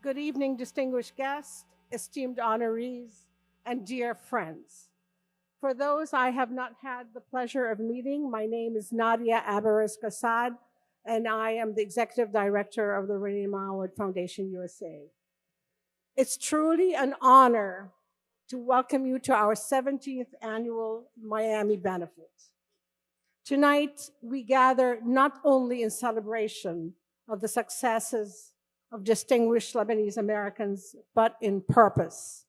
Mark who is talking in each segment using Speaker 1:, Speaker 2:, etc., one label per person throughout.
Speaker 1: Good evening, distinguished guests, esteemed honorees, and dear friends. For those I have not had the pleasure of meeting, my name is Nadia Abaris Kassad, and I am the Executive Director of the Renee Mawad Foundation USA. It's truly an honor to welcome you to our 17th annual Miami benefit. Tonight, we gather not only in celebration of the successes of distinguished Lebanese Americans, but in purpose,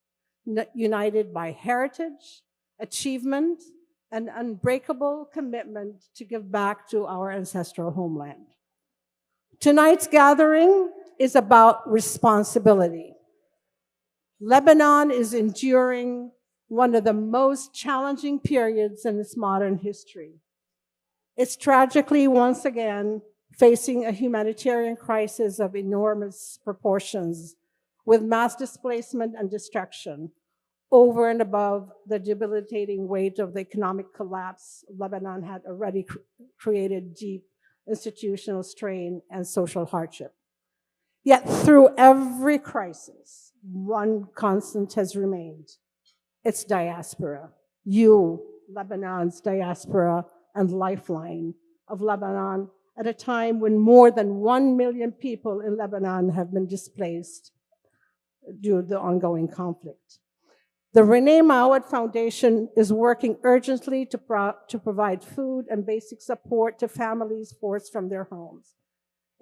Speaker 1: united by heritage, achievement, and unbreakable commitment to give back to our ancestral homeland. Tonight's gathering is about responsibility. Lebanon is enduring one of the most challenging periods in its modern history. It's tragically once again facing a humanitarian crisis of enormous proportions with mass displacement and destruction over and above the debilitating weight of the economic collapse. Lebanon had already created deep institutional strain and social hardship. Yet through every crisis, one constant has remained. It's diaspora. You, Lebanon's diaspora and lifeline of Lebanon at a time when more than 1 million people in Lebanon have been displaced due to the ongoing conflict. The Renee Mawad Foundation is working urgently to provide food and basic support to families forced from their homes.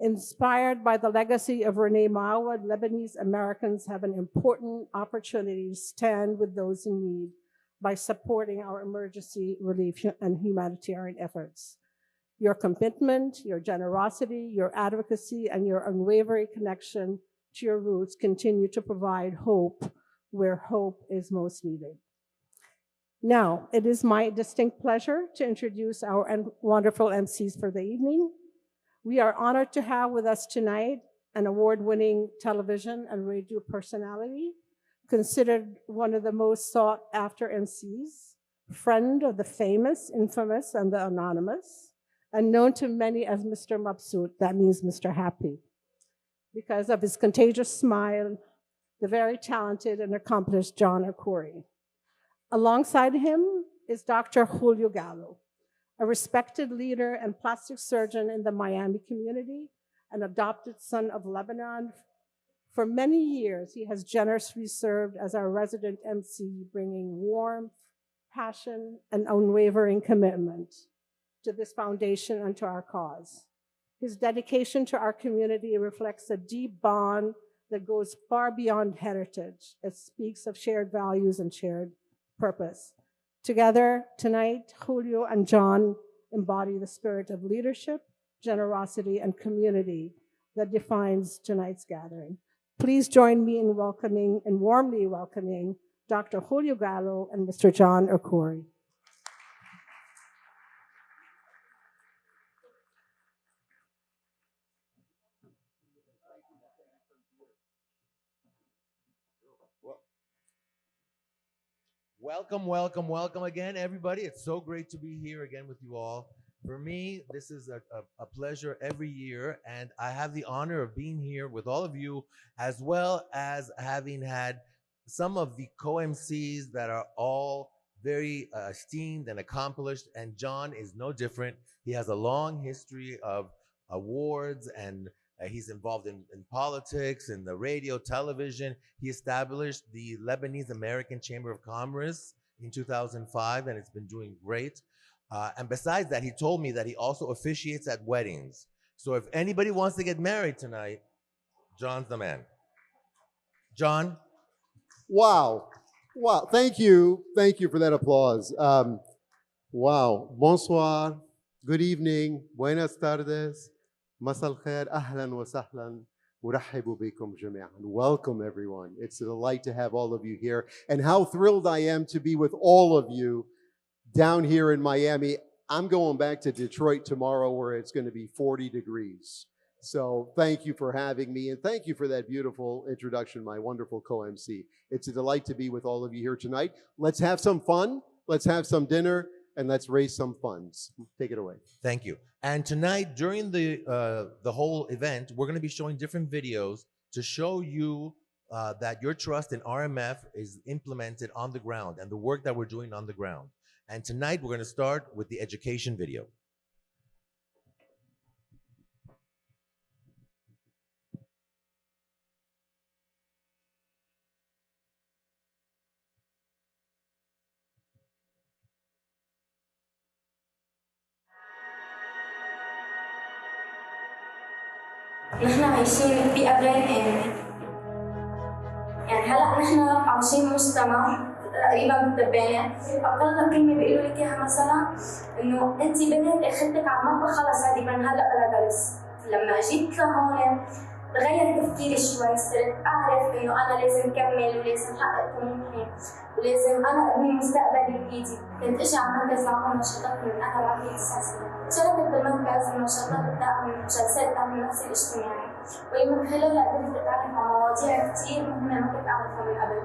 Speaker 1: Inspired by the legacy of Renee Mawad, Lebanese Americans have an important opportunity to stand with those in need by supporting our emergency relief and humanitarian efforts. Your commitment, your generosity, your advocacy, and your unwavering connection to your roots continue to provide hope where hope is most needed. Now, it is my distinct pleasure to introduce our wonderful MCs for the evening. We are honored to have with us tonight an award-winning television and radio personality, considered one of the most sought-after MCs, friend of the famous, infamous, and the anonymous, and known to many as Mr. Mabsout, that means Mr. Happy, because of his contagious smile, the very talented and accomplished John Arcuri. Alongside him is Dr. Julio Gallo, a respected leader and plastic surgeon in the Miami community, an adopted son of Lebanon. For many years, he has generously served as our resident MC, bringing warmth, passion, and unwavering commitment to this foundation and to our cause. His dedication to our community reflects a deep bond that goes far beyond heritage. It speaks of shared values and shared purpose. Together, tonight, Julio and John embody the spirit of leadership, generosity, and community that defines tonight's gathering. Please join me in welcoming and warmly welcoming Dr. Julio Gallo and Mr. John Arcuri.
Speaker 2: Welcome, welcome, welcome again, everybody. It's so great to be here again with you all. For me, this is a pleasure every year, and I have the honor of being here with all of you, as well as having had some of the co-MCs that are all very esteemed and accomplished, and John is no different. He has a long history of awards, and he's involved in politics, in the radio, television. He established the Lebanese American Chamber of Commerce in 2005, and it's been doing great. And besides that, he told me that he also officiates at weddings. So if anybody wants to get married tonight, John's the man. John?
Speaker 3: Wow. Wow. Thank you. Thank you for that applause. Wow. Bonsoir. Good evening. Buenas tardes. مساء الخير. أهلا وسهلا. ورحبوا بكم جميعا. Welcome, everyone. It's a delight to have all of you here. And how thrilled I am to be with all of you down here in Miami. I'm going back to Detroit tomorrow where it's going to be 40 degrees. So thank you for having me, and thank you for that beautiful introduction, my wonderful co-MC. It's a delight to be with all of you here tonight. Let's have some fun, let's have some dinner, and let's raise some funds. Take it away.
Speaker 2: Thank you. And tonight, during the whole event, we're going to be showing different videos to show you that your trust in RMF is implemented on the ground and the work that we're doing on the ground. And tonight we're going to start with the education video.
Speaker 4: نحن عايشين ببيئة غير آمنة. يعني هلا نحن عايشين مجتمع تقريبا بالتبانة، أقل كلمة بيقولوا لك إياها مثلا إنه أنت بنت أخذتك على المطبخ خلص هذه من هلا بلا درس. لما جيت لهون تغير تفكيري شوي، صرت أعرف إنه أنا لازم كمل ولازم حقق طموحي ولازم أنا أبني مستقبلي بإيدي. كنت أجي على المركز لأعمل نشاطات من أنا بعمري 9 سنين. شاركت بالمركز بنشاطات دعم جلسات دعم النفسي الاجتماعي، واللي من خلالها قدرت أتعرف على مواضيع كثير مهمة ما كنت أعرفها من قبل،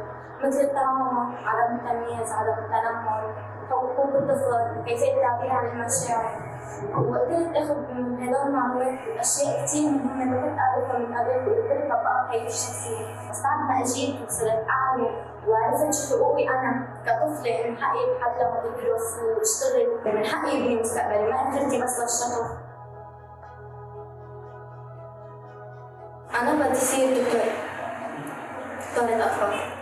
Speaker 4: مثل التعاون، عدم التمييز، عدم التنمر، حقوق الطفل، كيفية التعبير عن المشاعر. وقدرت اخذ من هدول المعلومات اشياء كثير مهمه ما كنت اعرفها من قبل وقدرت اطبقها بحياتي الشخصيه. بس بعد ما اجيت وصرت اعرف وعرفت شو حقوقي انا كطفله، من حقي لحد لما ادرس واشتغل، من حقي ابني مستقبلي، ما اخرتي بس للشطف. انا بدي صير دكتورة اطفال.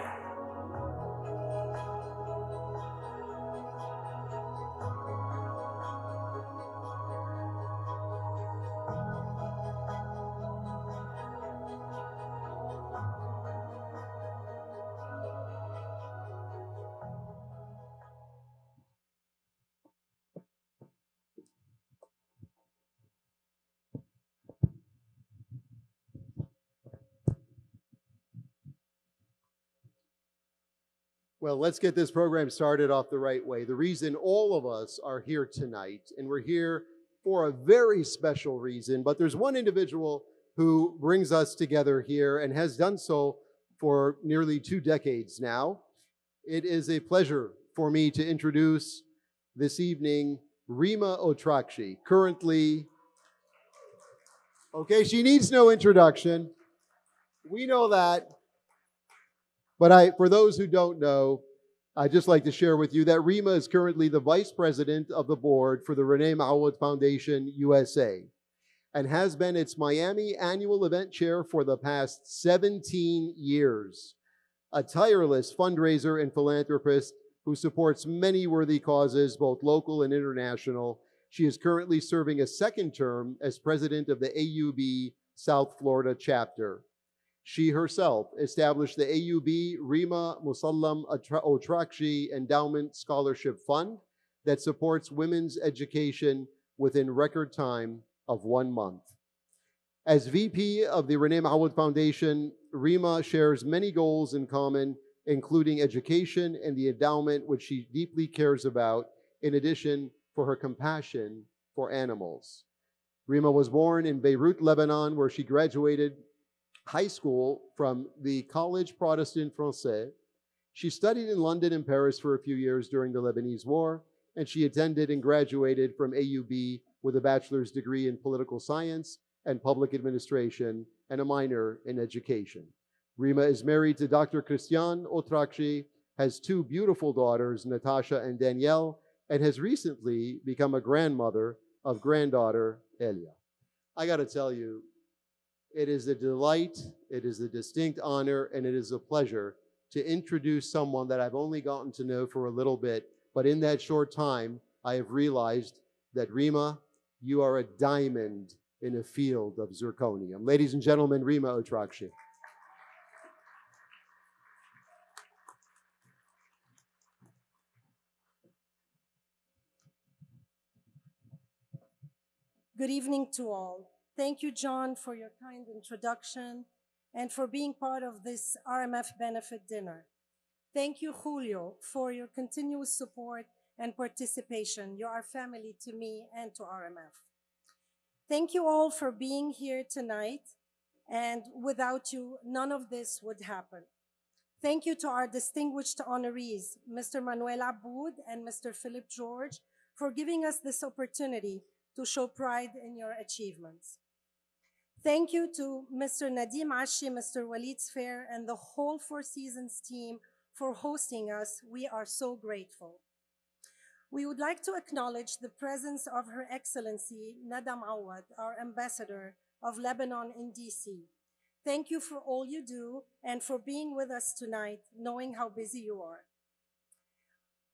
Speaker 3: Well, let's get this program started off the right way. The reason all of us are here tonight, and we're here for a very special reason, but there's one individual who brings us together here and has done so for nearly 2 decades now. It is a pleasure for me to introduce this evening Rima Otrakshi, currently, okay, she needs no introduction. We know that. But for those who don't know, I'd just like to share with you that Rima is currently the Vice President of the Board for the Renee Ma'awad Foundation USA and has been its Miami Annual Event Chair for the past 17 years. A tireless fundraiser and philanthropist who supports many worthy causes, both local and international. She is currently serving a second term as President of the AUB South Florida chapter. She herself established the AUB Rima Musallam Otrakshi Endowment Scholarship Fund that supports women's education within record time of 1 month. As VP of the Renee Ma'awad Foundation, Rima shares many goals in common, including education and the endowment, which she deeply cares about, in addition for her compassion for animals. Rima was born in Beirut, Lebanon, where she graduated high school from the College Protestant Français. She studied in London and Paris for a few years during the Lebanese War, and she attended and graduated from AUB with a bachelor's degree in political science and public administration and a minor in education. Rima is married to Dr. Christian Otrakshi, has 2 beautiful daughters, Natasha and Danielle, and has recently become a grandmother of granddaughter Elia. I got to tell you, it is a delight, it is a distinct honor, and it is a pleasure to introduce someone that I've only gotten to know for a little bit, but in that short time, I have realized that Rima, you are a diamond in a field of zirconium. Ladies and gentlemen, Rima Otrakshi.
Speaker 5: Good evening to all. Thank you, John, for your kind introduction and for being part of this RMF benefit dinner. Thank you, Julio, for your continuous support and participation. You are family to me and to RMF. Thank you all for being here tonight, and without you, none of this would happen. Thank you to our distinguished honorees, Mr. Manuel Aboud and Mr. Philip George, for giving us this opportunity to show pride in your achievements. Thank you to Mr. Nadim Ashi, Mr. Walid Sfair, and the whole Four Seasons team for hosting us. We are so grateful. We would like to acknowledge the presence of Her Excellency Nada Mawad, our ambassador of Lebanon in DC. Thank you for all you do and for being with us tonight, knowing how busy you are.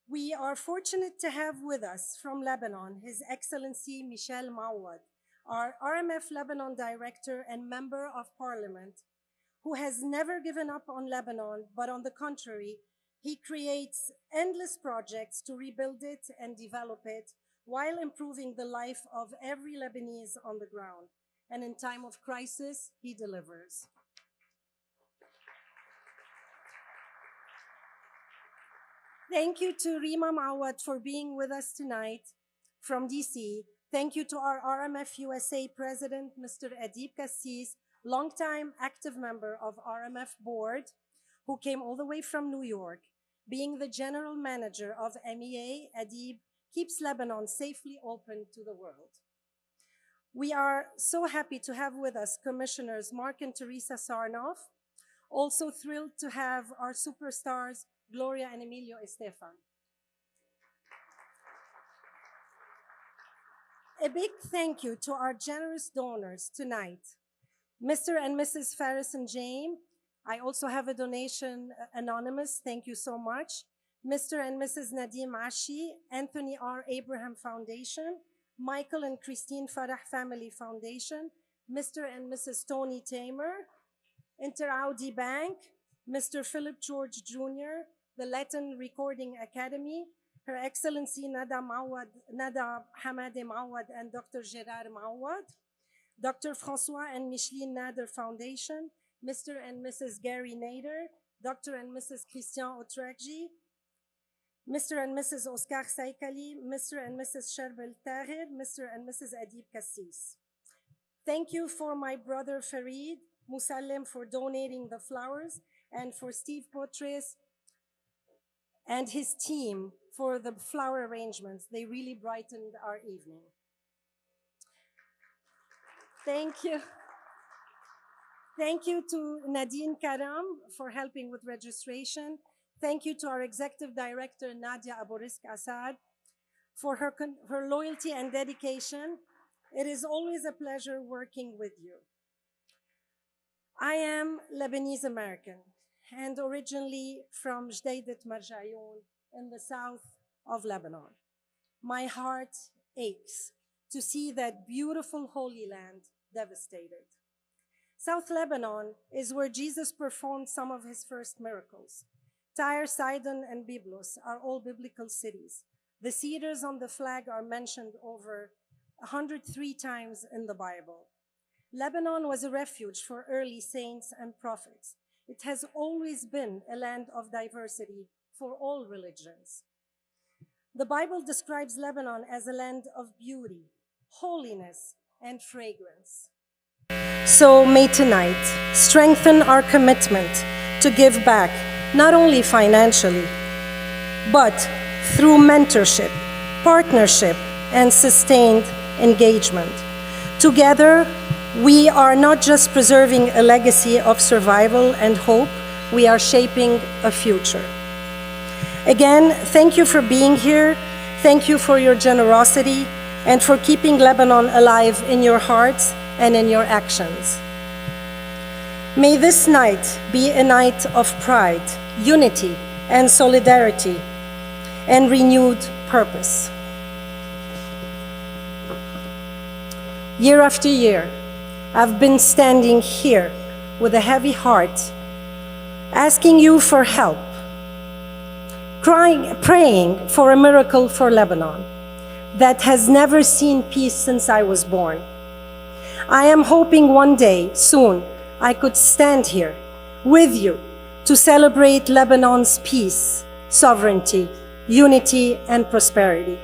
Speaker 5: We are fortunate to have with us from Lebanon His Excellency Michel Mawad, our RMF Lebanon Director and Member of Parliament, who has never given up on Lebanon, but on the contrary, he creates endless projects to rebuild it and develop it while improving the life of every Lebanese on the ground. And in time of crisis, he delivers. Thank you to Rima Mawad for being with us tonight from DC. Thank you to our RMFUSA President, Mr. Adib Kassis, longtime active member of RMF Board, who came all the way from New York. Being the General Manager of MEA, Adib keeps Lebanon safely open to the world. We are so happy to have with us Commissioners Mark and Teresa Sarnoff. Also thrilled to have our superstars, Gloria and Emilio Estefan. A big thank you to our generous donors tonight, Mr. and Mrs. Faris and James. I also have a donation, anonymous, thank you so much. Mr. and Mrs. Nadim Ashi, Anthony R. Abraham Foundation, Michael and Christine Farah Family Foundation, Mr. and Mrs. Tony Tamer, Interaudi Bank, Mr. Philip George Jr., the Latin Recording Academy, Her Excellency Nada Hamade Mawad and Dr. Gerard Mawad, Dr. Francois and Micheline Nader Foundation, Mr. and Mrs. Gary Nader, Dr. and Mrs. Christian Otrakji, Mr. and Mrs. Oscar Saikali, Mr. and Mrs. Sherbel Tahir, Mr. and Mrs. Adib Kassis. Thank you for my brother Farid Musallem for donating the flowers, and for Steve Potres and his team for the flower arrangements. They really brightened our evening. Thank you. Thank you to Nadine Karam for helping with registration. Thank you to our Executive Director, Nadia Aborisk Assad, for her loyalty and dedication. It is always a pleasure working with you. I am Lebanese American and originally from Jdeidit Marjayoun in the south of Lebanon. My heart aches to see that beautiful Holy Land devastated. South Lebanon is where Jesus performed some of his first miracles. Tyre, Sidon, and Byblos are all biblical cities. The cedars on the flag are mentioned over 103 times in the Bible. Lebanon was a refuge for early saints and prophets. It has always been a land of diversity for all religions. The Bible describes Lebanon as a land of beauty, holiness, and fragrance. So may tonight strengthen our commitment to give back, not only financially, but through mentorship, partnership, and sustained engagement. Together, we are not just preserving a legacy of survival and hope, we are shaping a future. Again, thank you for being here. Thank you for your generosity and for keeping Lebanon alive in your hearts and in your actions. May this night be a night of pride, unity, and solidarity, and renewed purpose. Year after year, I've been standing here with a heavy heart, asking you for help, praying for a miracle for Lebanon that has never seen peace since I was born. I am hoping one day, soon, I could stand here with you to celebrate Lebanon's peace, sovereignty, unity, and prosperity.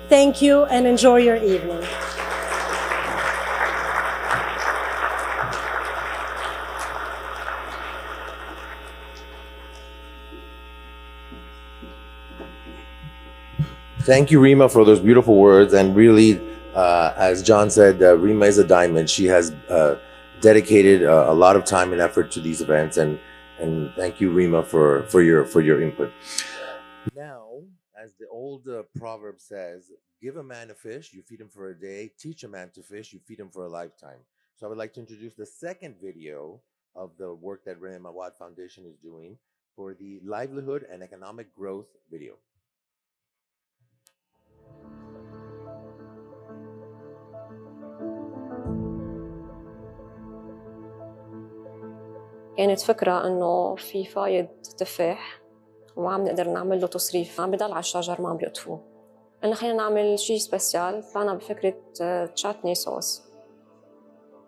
Speaker 5: Thank you and enjoy your evening.
Speaker 2: Thank you, Rima, for those beautiful words. And really, as John said, Rima is a diamond. She has dedicated a lot of time and effort to these events, and thank you, Rima, for your input. Now, as the old proverb says, give a man a fish, you feed him for a day. Teach a man to fish, you feed him for a lifetime. So I would like to introduce the second video of the work that Rene Mawad Foundation is doing for the livelihood and economic growth video.
Speaker 6: كانت فكرة إنه في فايض تفاح وما عم نقدر نعمل له تصريف، عم بضل على الشجر ما عم بيقطفوه. قلنا خلينا نعمل شيء سبيسيال، طلعنا بفكرة تشاتني صوص.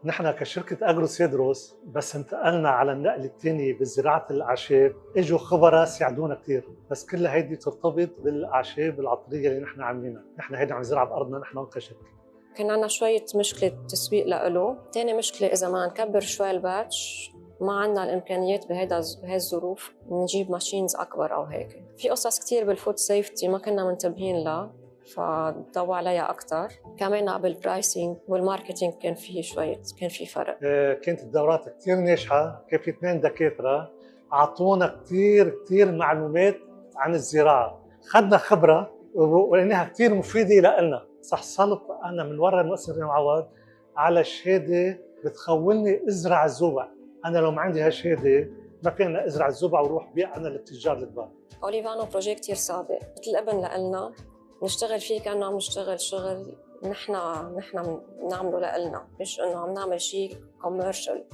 Speaker 7: نحن كشركة أجرو سيدروس بس انتقلنا على النقل الثاني بزراعة الأعشاب، اجوا خبراء ساعدونا كثير، بس كل هيدي ترتبط بالأعشاب العطرية اللي نحن عاملينها، نحن هيدي عم نزرعها بأرضنا نحن كشركة.
Speaker 6: كان عندنا شوية مشكلة تسويق لإله، تاني مشكلة إذا ما نكبر شوي الباتش ما عندنا الإمكانيات بهي الظروف نجيب ماشينز أكبر أو هيك. في قصص كتير بالفود سيفتي ما كنا منتبهين لها فضوى عليها أكتر. كمان بالبرايسينج والماركتينج كان في فرق.
Speaker 7: كانت الدورات كتير ناجحة، كان في 2 دكاترة أعطونا كتير معلومات عن الزراعة، خدنا خبرة ولقيناها كتير مفيدة لنا. حصلت أنا من ورا المؤسسة معوض على شهادة بتخولني أزرع الزوبع. أنا لو ما عندي هالشهادة ما فينا أزرع الزوبع وروح بيع أنا للتجار الكبار.
Speaker 6: أوليفانو بروجي كتير صادق، مثل ابن لنا، نشتغل فيه كأنه عم نشتغل شغل نحن نعمله لنا، مش إنه عم نعمل شيء كوميرشال.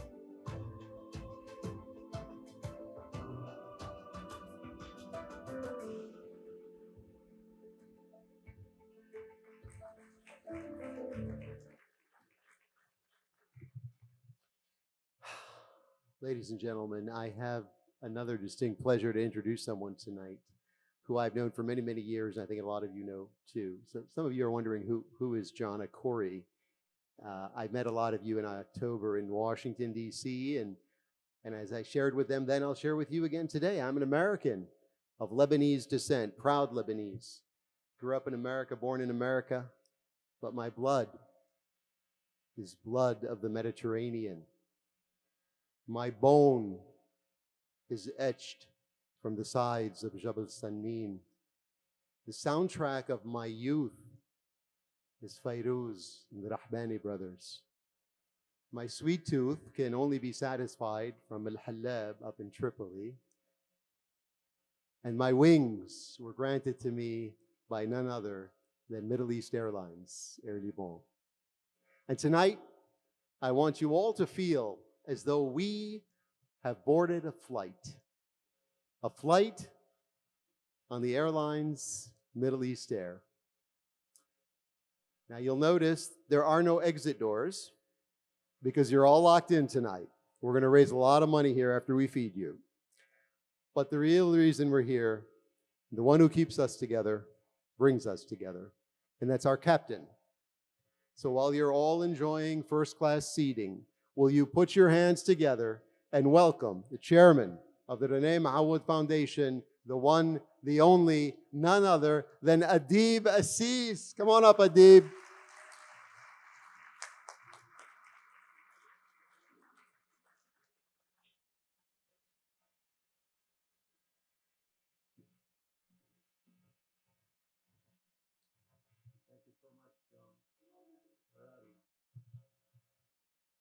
Speaker 3: Ladies and gentlemen, I have another distinct pleasure to introduce someone tonight who I've known for many, many years, and I think a lot of you know too. So some of you are wondering who is Jonna Corey. I met a lot of you in October in Washington, D.C., and as I shared with them then, I'll share with you again today. I'm an American of Lebanese descent, proud Lebanese. Grew up in America, born in America, but my blood is blood of the Mediterranean. My bone is etched from the sides of Jabal Sannin. The soundtrack of my youth is Fairuz and the Rahbani brothers. My sweet tooth can only be satisfied from Al-Halab up in Tripoli. And my wings were granted to me by none other than Middle East Airlines, Air Liban. And tonight, I want you all to feel as though we have boarded a flight on the airline's Middle East Air. Now you'll notice there are no exit doors because you're all locked in tonight. We're going to raise a lot of money here after we feed you. But the real reason we're here, the one who keeps us together, brings us together, and that's our captain. So while you're all enjoying first-class seating, will you put your hands together and welcome the chairman of the Rene Mawad Foundation, the one, the only, none other than Adib Assis. Come on up, Adib.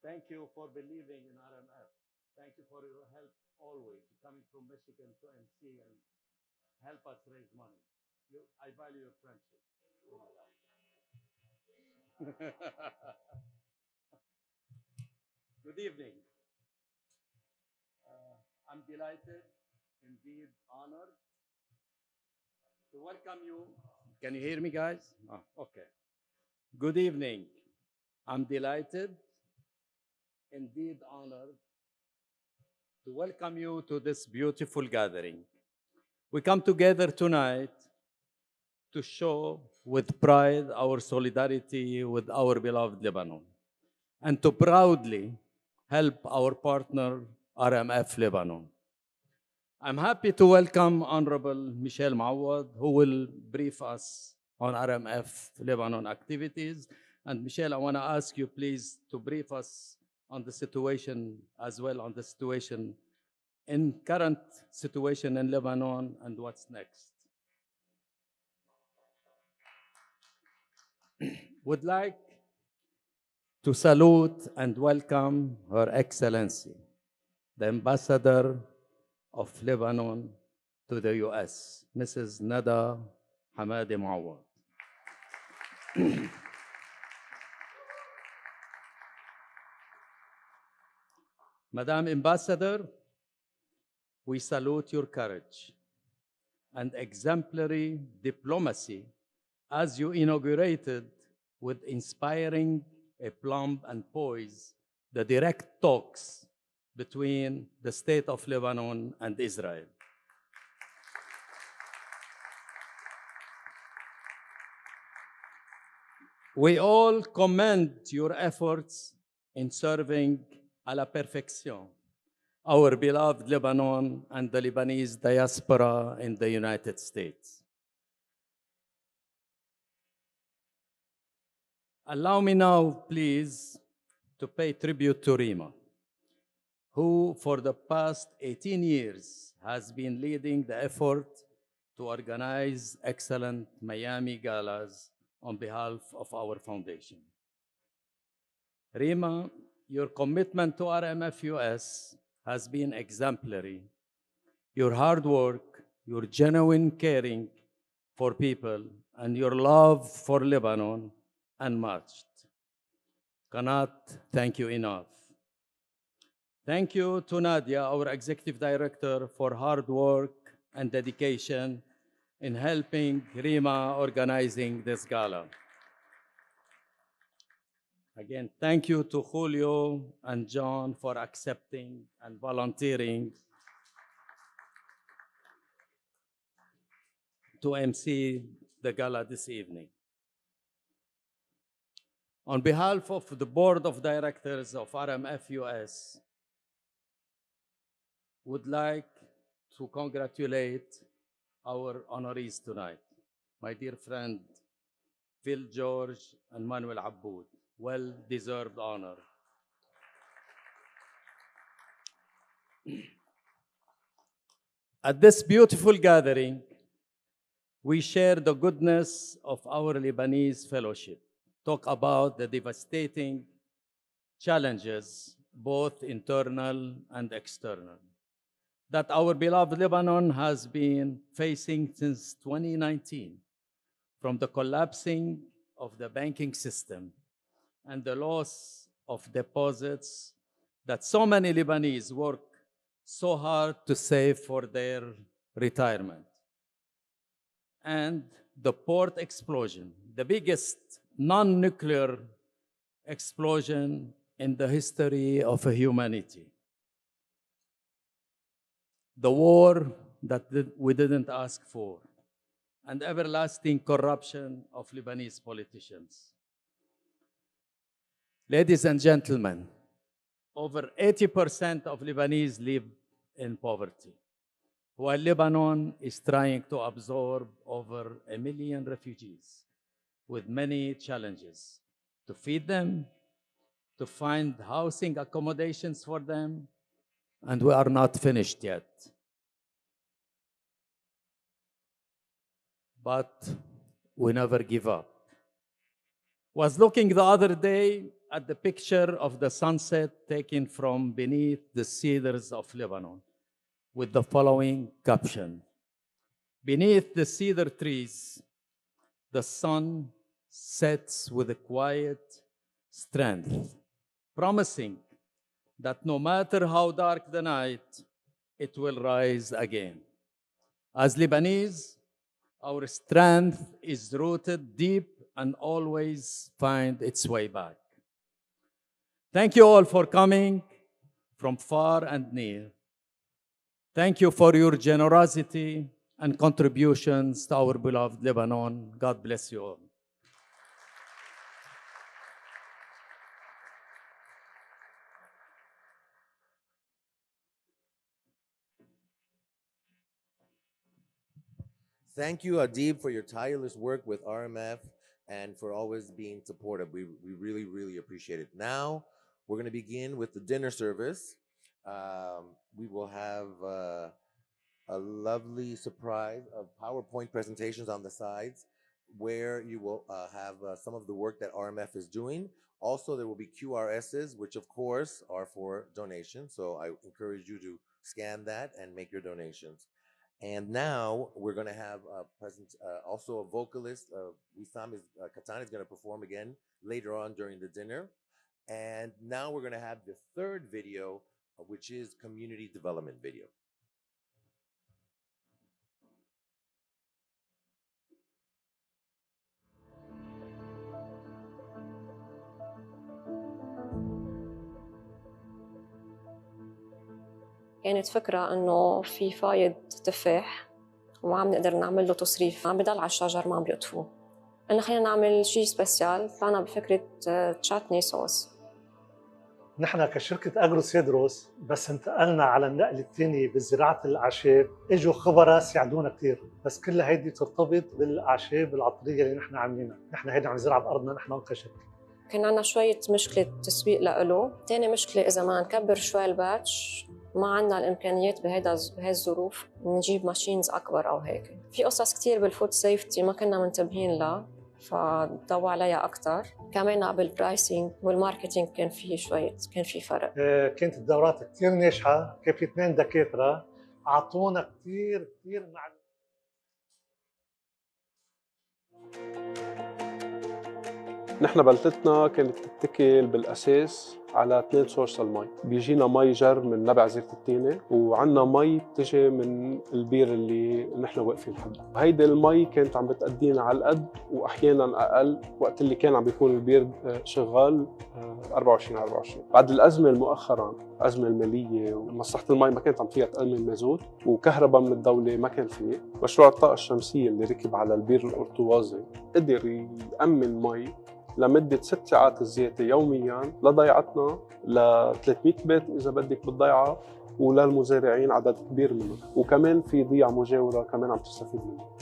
Speaker 8: Thank you for believing in RMF. Thank you for your help always, coming from Michigan to MC and help us raise money. I value your friendship. Good evening. I'm delighted, indeed honored, to welcome you. Can you hear me, guys? Oh, okay. Good evening. I'm delighted, indeed honored, to welcome you to this beautiful gathering. We come together tonight to show with pride our solidarity with our beloved Lebanon and to proudly help our partner RMF Lebanon. I'm happy to welcome Honorable Michel Mawad, who will brief us on RMF Lebanon activities. And Michel, I want to ask you please to brief us on the situation as well, on the situation in current situation in Lebanon and what's next. Would like to salute and welcome Her Excellency, the Ambassador of Lebanon to the US, Mrs. Nada Hamadi Mawad. Madam Ambassador, we salute your courage and exemplary diplomacy as you inaugurated with inspiring aplomb and poise the direct talks between the State of Lebanon and Israel. We all commend your efforts in serving à la perfection our beloved Lebanon and the Lebanese diaspora in the United States. Allow me now, please, to pay tribute to Rima, who for the past 18 years has been leading the effort to organize excellent Miami galas on behalf of our foundation. Rima, your commitment to RMFUS has been exemplary. Your hard work, your genuine caring for people, and your love for Lebanon unmatched. Cannot thank you enough. Thank you to Nadia, our Executive Director, for hard work and dedication in helping Rima organizing this gala. Again, thank you to Julio and John for accepting and volunteering to MC the gala this evening. On behalf of the Board of Directors of RMFUS, would like to congratulate our honorees tonight, my dear friend Phil George and Manuel Abboud. Well-deserved honor. At this beautiful gathering, we share the goodness of our Lebanese fellowship, talk about the devastating challenges, both internal and external, that our beloved Lebanon has been facing since 2019, from the collapsing of the banking system and the loss of deposits that so many Lebanese work so hard to save for their retirement. And the port explosion, the biggest non-nuclear explosion in the history of humanity. The war that we didn't ask for, and everlasting corruption of Lebanese politicians. Ladies and gentlemen, over 80% of Lebanese live in poverty, while Lebanon is trying to absorb over 1 million refugees with many challenges to feed them, to find housing accommodations for them, and we are not finished yet. But we never give up. Was looking the other day at the picture of the sunset taken from beneath the cedars of Lebanon with the following caption: beneath the cedar trees, the sun sets with a quiet strength, promising that no matter how dark the night, it will rise again. As Lebanese, our strength is rooted deep and always find its way back. Thank you all for coming from far and near. Thank you for your generosity and contributions to our beloved Lebanon. God bless you all.
Speaker 2: Thank you, Adib, for your tireless work with RMF and for always being supportive. We really, really appreciate it. Now, we're going to begin with the dinner service. We will have a lovely surprise of PowerPoint presentations on the sides where you will have some of the work that RMF is doing. Also, there will be QRSs, which of course are for donations. So I encourage you to scan that and make your donations. And now we're going to have also a vocalist. Wissam Katan is going to perform again later on during the dinner. And now we're going to have the third video, which is community development video.
Speaker 6: كانت فكرة إنه في فايض تفاح وما عم نقدر نعمل له تصريف، عم بضل على الشجر ما عم بيقطفوه. قلنا خلينا نعمل شيء سبيسيال، طلعنا بفكرة تشاتني صوص.
Speaker 7: نحن كشركة أجرو سيدروس بس انتقلنا على النقل الثاني بزراعة الأعشاب، اجوا خبراء ساعدونا كثير، بس كلها هيدي ترتبط بالأعشاب العطرية اللي نحن عاملينها، نحن هيدي عم نزرعها بأرضنا نحن كشركة.
Speaker 6: كان عندنا شوية مشكلة تسويق لإله، تاني مشكلة إذا ما نكبر شوي الباتش ما عندنا الإمكانيات بهي الظروف نجيب ماشينز أكبر أو هيك. في قصص كتير بالفود سيفتي ما كنا منتبهين لها فضوى عليها أكتر. كمان بالبرايسينج والماركتينج كان في فرق.
Speaker 7: كانت الدورات كتير ناجحة، كان في 2 دكاترة أعطونا كتير معلومات.
Speaker 9: نحن بلدتنا كانت تتكل بالأساس على 2 سورس المي، بيجينا مي جر من نبع زيت التينة وعنا مي بتجي من البير اللي نحن واقفين حده. هيدي المي كانت عم بتأدينا على القد وأحياناً أقل وقت اللي كان عم بيكون البير شغال 24/24. بعد الأزمة مؤخراً الأزمة المالية ومصلحة المي ما كانت عم فيها تأمن مازوت وكهرباء من الدولة ما كان فيه. مشروع الطاقة الشمسية اللي ركب على البير الأرطوازي قدر يأمن مي لمدة 6 ساعات زيادة يومياً لضيعتنا ل 300 بيت إذا بدك بالضيعة وللمزارعين عدد كبير منهم، وكمان في ضيعة مجاورة كمان عم تستفيد منها.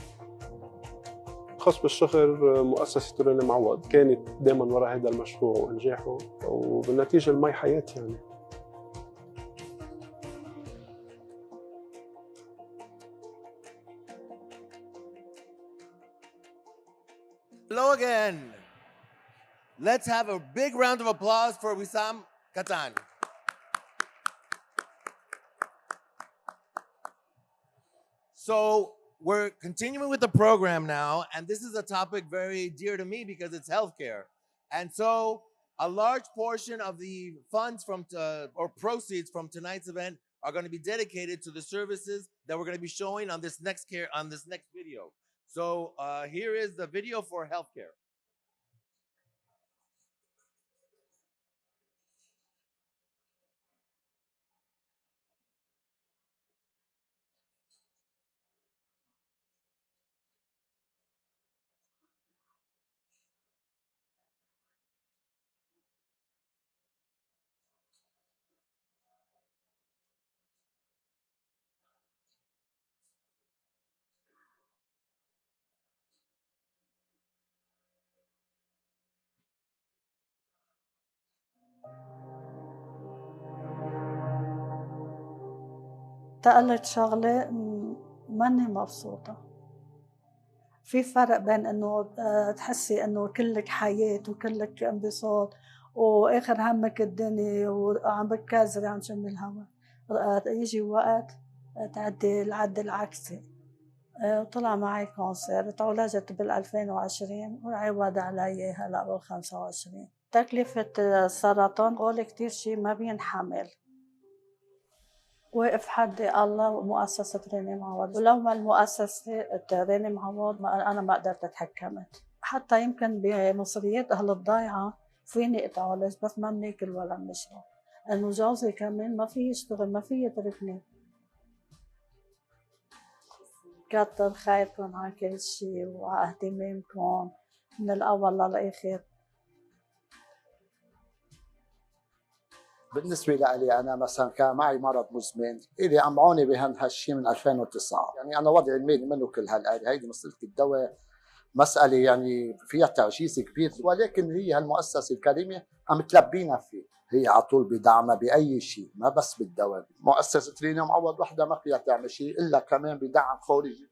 Speaker 9: خاص بالشغل مؤسسة ريني معوض كانت دائماً وراء هذا المشروع وإنجاحه، وبالنتيجة المي حياة يعني.
Speaker 2: Hello again. Let's have a big round of applause for Wissam Katan. So we're continuing with the program now, and this is a topic very dear to me because it's healthcare. And so a large portion of the funds from or proceeds from tonight's event are going to be dedicated to the services that we're going to be showing on this next video. So here is the video for healthcare.
Speaker 10: تقلت شغلة ماني مبسوطة. في فرق بين إنه تحسي إنه كلك حياة وكلك انبساط وآخر همك الدنيا وعم بتكازري عن شم الهواء، يجي وقت تعدي العد العكسي. طلع معي كانسر، تعالجت بال2020 وعوض علي هلا بال25. تكلفة السرطان قولي كتير شي ما بينحمل. وقف حدي الله ومؤسسة ريني معوض، ولو ما المؤسسة ريني معوض أنا ما قدرت أتحكمت. حتى يمكن بمصريات أهل الضيعة فيني أتعالج بس ما بناكل ولا بنشرب، إنه جوزي كمان ما في يشتغل ما في يتركني. كتر خيركم على كل شيء وعلى اهتمامكم من الأول للآخر.
Speaker 11: بالنسبة لي أنا مثلا كان معي مرض مزمن، إلي عم بعاني بهالشيء من 2009، يعني أنا وضعي المالي منه كل هالقد، هيدي مصيرة الدواء مسألة يعني فيها تعجيز كبير، ولكن هي هالمؤسسة الكريمة عم تلبينا فيه. هي على طول بدعمها بأي شيء، ما بس بالدواء. مؤسسة رينا معوض وحدها ما فيها تعمل شيء إلا كمان بدعم خارجي.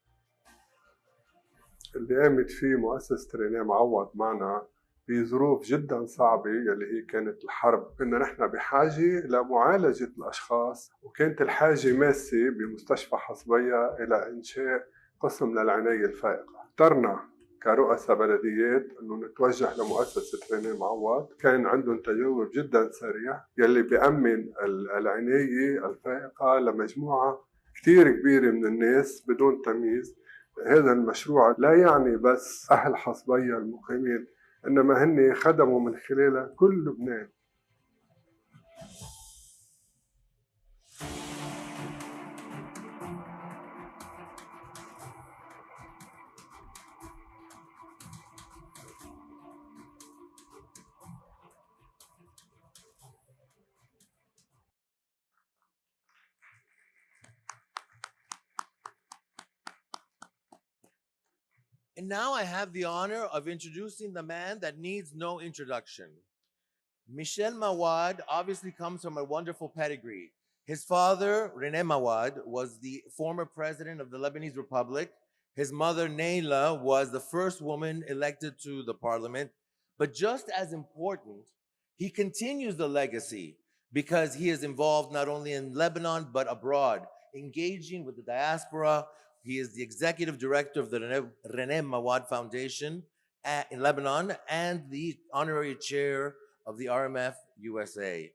Speaker 9: اللي قامت فيه مؤسسة رينيه معوض معنا بظروف جدا صعبة يلي هي كانت الحرب. كنا نحن بحاجة لمعالجة الأشخاص، وكانت الحاجة ماسة بمستشفى حصبية إلى إنشاء قسم للعناية الفائقة. اخترنا كرؤساء بلديات أنه نتوجه لمؤسسة رينيه معوض، كان عندهم تجاوب جدا سريع يلي بيأمن العناية الفائقة لمجموعة كتير كبيرة من الناس بدون تمييز. هذا المشروع لا يعني بس أهل حصبية المقيمين، إنما هن خدموا من خلاله كل لبنان.
Speaker 2: And now I have the honor of introducing the man that needs no introduction. Michel Mawad obviously comes from a wonderful pedigree. His father, René Mawad, was the former president of the Lebanese Republic. His mother, Naila, was the first woman elected to the parliament. But just as important, he continues the legacy because he is involved not only in Lebanon, but abroad, engaging with the diaspora. He is the executive director of the René Mawad Foundation in Lebanon and the honorary chair of the RMFUSA.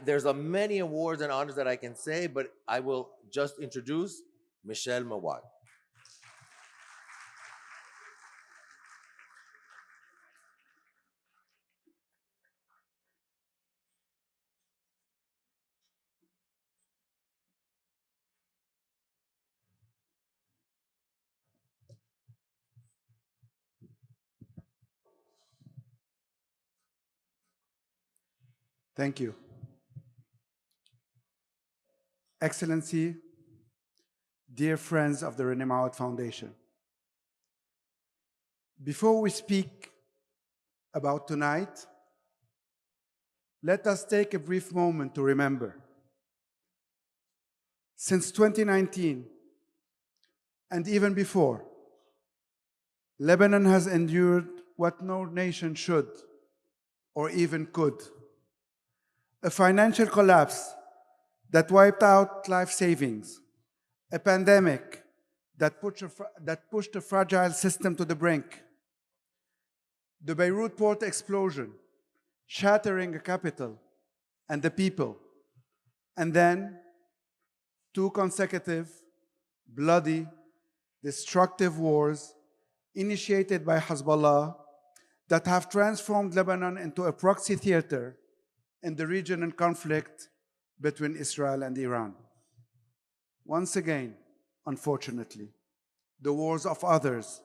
Speaker 2: There's many awards and honors that I can say, but I will just introduce Michel Mawad.
Speaker 12: Thank you. Excellency, dear friends of the René Mawad Foundation, before we speak about tonight, let us take a brief moment to remember. Since 2019, and even before, Lebanon has endured what no nation should or even could. A financial collapse that wiped out life savings, a pandemic that pushed a fragile system to the brink, the Beirut port explosion, shattering a capital and the people, and then 2 consecutive, bloody, destructive wars initiated by Hezbollah that have transformed Lebanon into a proxy theater in the regional conflict between Israel and Iran. Once again, unfortunately, the wars of others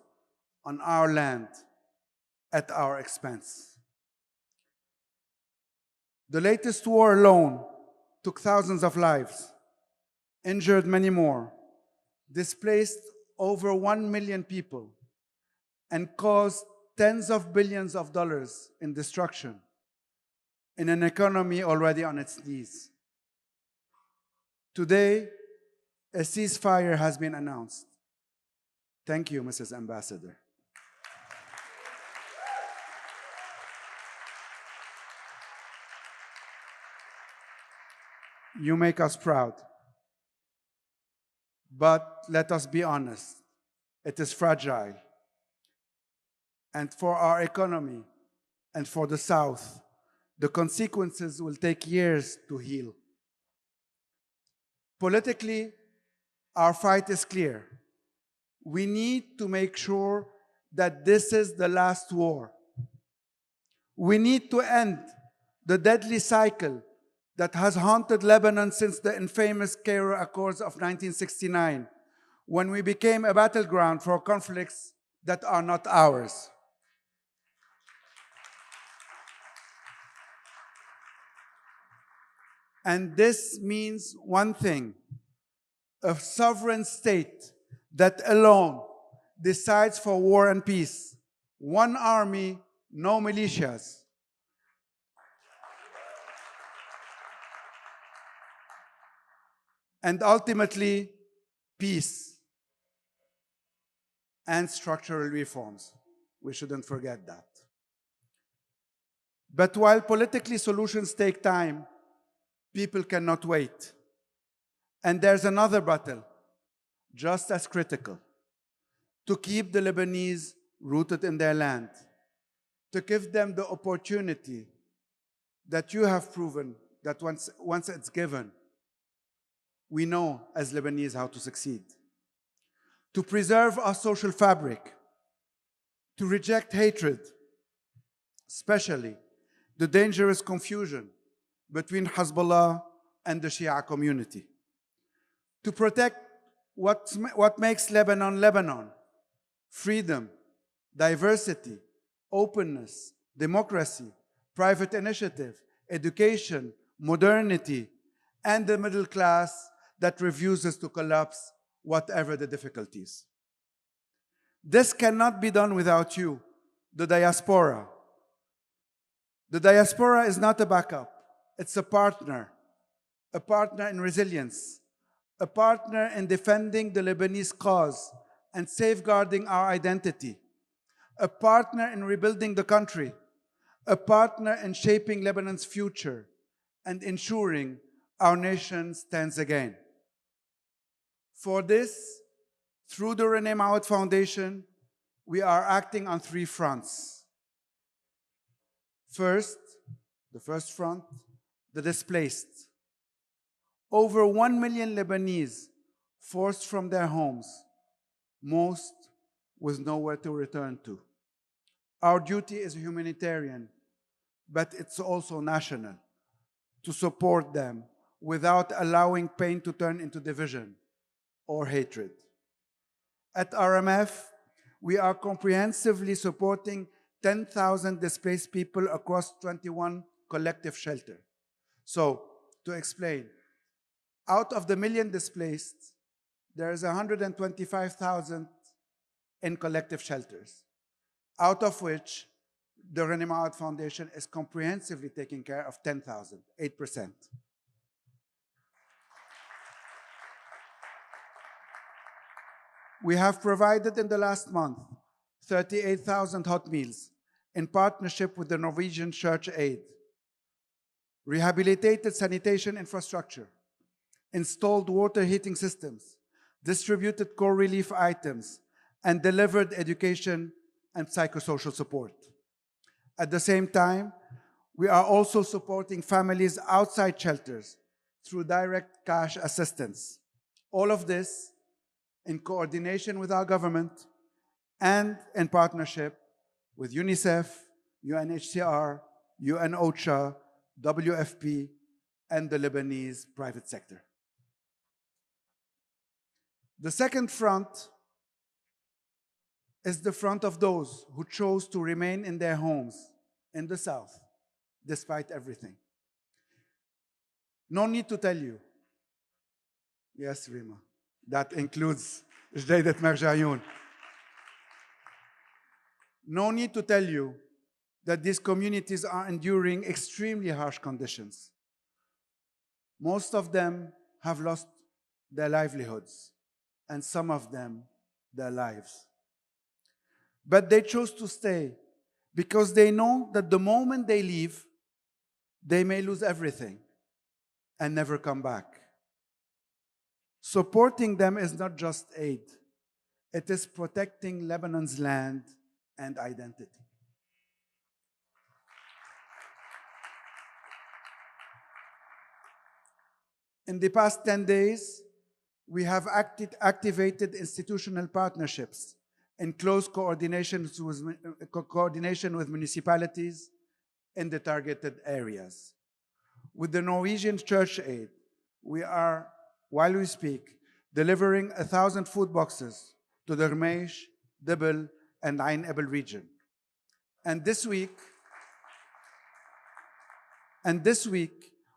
Speaker 12: on our land at our expense. The latest war alone took thousands of lives, injured many more, displaced over 1 million people, and caused tens of billions of dollars in destruction in an economy already on its knees. Today, a ceasefire has been announced. Thank you, Mrs. Ambassador. You make us proud. But let us be honest, it is fragile. And for our economy and for the South, the consequences will take years to heal. Politically, our fight is clear. We need to make sure that this is the last war. We need to end the deadly cycle that has haunted Lebanon since the infamous Cairo Accords of 1969, when we became a battleground for conflicts that are not ours. And this means one thing: a sovereign state that alone decides for war and peace. One army, no militias. And ultimately, peace and structural reforms. We shouldn't forget that. But while politically solutions take time, people cannot wait. And there's another battle, just as critical, to keep the Lebanese rooted in their land, to give them the opportunity that you have proven that once it's given, we know as Lebanese how to succeed. To preserve our social fabric, to reject hatred, especially the dangerous confusion between Hezbollah and the Shia community. To protect what makes Lebanon, Lebanon: freedom, diversity, openness, democracy, private initiative, education, modernity, and the middle class that refuses to collapse whatever the difficulties. This cannot be done without you, the diaspora. The diaspora is not a backup, it's a partner in resilience, a partner in defending the Lebanese cause and safeguarding our identity, a partner in rebuilding the country, a partner in shaping Lebanon's future and ensuring our nation stands again. For this, through the Renee Mawad Foundation, we are acting on 3 fronts. First, the first front, the displaced. Over 1 million Lebanese forced from their homes, most with nowhere to return to. Our duty is humanitarian, but it's also national, to support them without allowing pain to turn into division or hatred. At RMF, we are comprehensively supporting 10,000 displaced people across 21 collective shelters. So, to explain, out of the 1 million displaced, there is 125,000 in collective shelters, out of which the Renee Mawad Foundation is comprehensively taking care of 10,000, 8%. We have provided in the last month 38,000 hot meals in partnership with the Norwegian Church Aid, rehabilitated sanitation infrastructure, installed water heating systems, distributed core relief items, and delivered education and psychosocial support. At the same time, we are also supporting families outside shelters through direct cash assistance. All of this in coordination with our government and in partnership with UNICEF, UNHCR, UN OCHA, WFP, and the Lebanese private sector. The second front is the front of those who chose to remain in their homes in the south, despite everything. No need to tell you. Yes, Rima. That includes Jdedet Merjayoun. No need to tell you that these communities are enduring extremely harsh conditions. Most of them have lost their livelihoods, and some of them their lives. But they chose to stay because they know that the moment they leave, they may lose everything and never come back. Supporting them is not just aid, it is protecting Lebanon's land and identity. In the past 10 days, we have activated institutional partnerships in close coordination with municipalities in the targeted areas. With the Norwegian Church Aid, we are, while we speak, delivering 1,000 food boxes to the Rmeish, Dibble, and Ain Ebel region. And this week,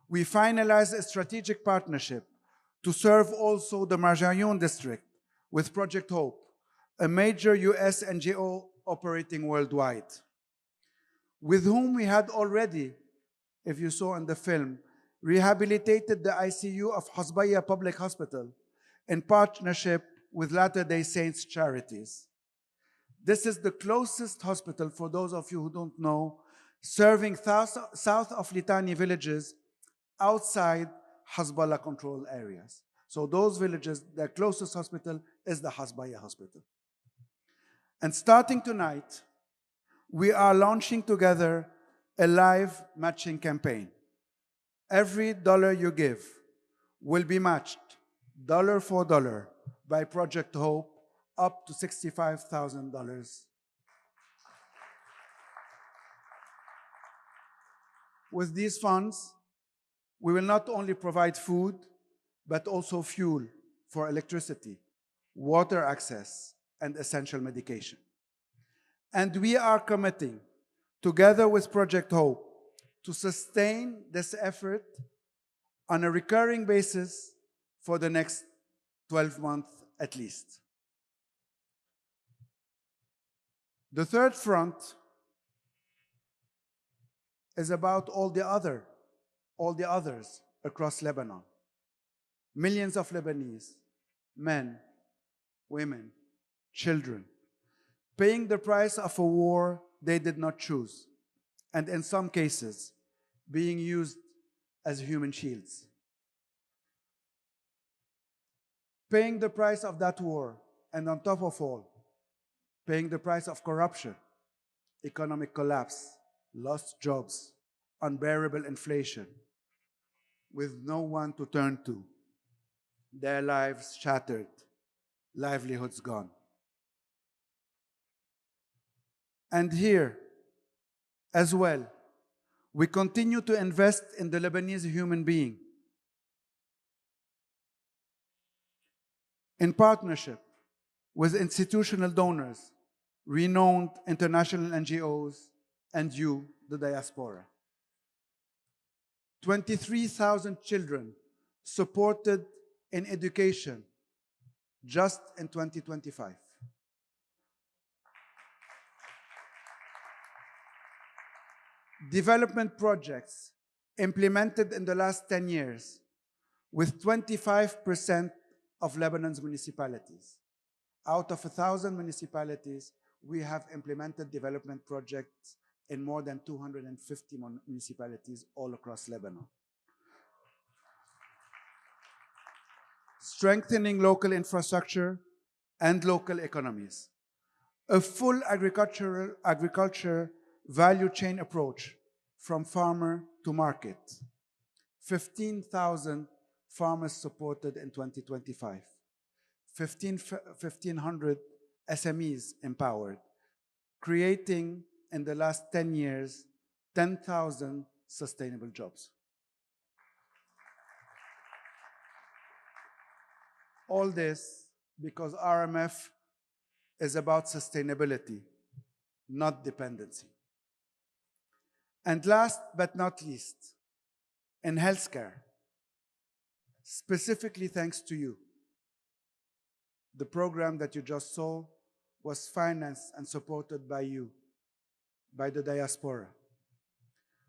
Speaker 12: we finalized a strategic partnership to serve also the Marjayoun district with Project Hope, a major US NGO operating worldwide, with whom we had already, if you saw in the film, rehabilitated the ICU of Hasbaya Public Hospital in partnership with Latter-day Saints Charities. This is the closest hospital, for those of you who don't know, serving south of Litani villages outside Hezbollah control areas. So those villages, their closest hospital is the Hasbaya Hospital. And starting tonight, we are launching together a live matching campaign. Every dollar you give will be matched dollar for dollar by Project Hope up to $65,000. With these funds, we will not only provide food, but also fuel for electricity, water access, and essential medication. And we are committing, together with Project Hope, to sustain this effort on a recurring basis for the next 12 months at least. The third front is about all the others across Lebanon. Millions of Lebanese, men, women, children, paying the price of a war they did not choose, and in some cases, being used as human shields. Paying the price of that war, and on top of all, paying the price of corruption, economic collapse, lost jobs, unbearable inflation, with no one to turn to, their lives shattered, livelihoods gone. And here, as well, we continue to invest in the Lebanese human being. In partnership with institutional donors, renowned international NGOs, and you, the diaspora. 23,000 children supported in education just in 2025. Development projects implemented in the last 10 years with 25% of Lebanon's municipalities. Out of 1,000 municipalities, we have implemented development projects in more than 250 municipalities all across Lebanon. Strengthening local infrastructure and local economies. A full agriculture value chain approach from farmer to market. 15,000 farmers supported in 2025. 1,500 SMEs empowered, creating in the last 10 years 10,000 sustainable jobs. All this because RMF is about sustainability, not dependency. And last but not least, in healthcare, specifically thanks to you, the program that you just saw was financed and supported by you, by the diaspora.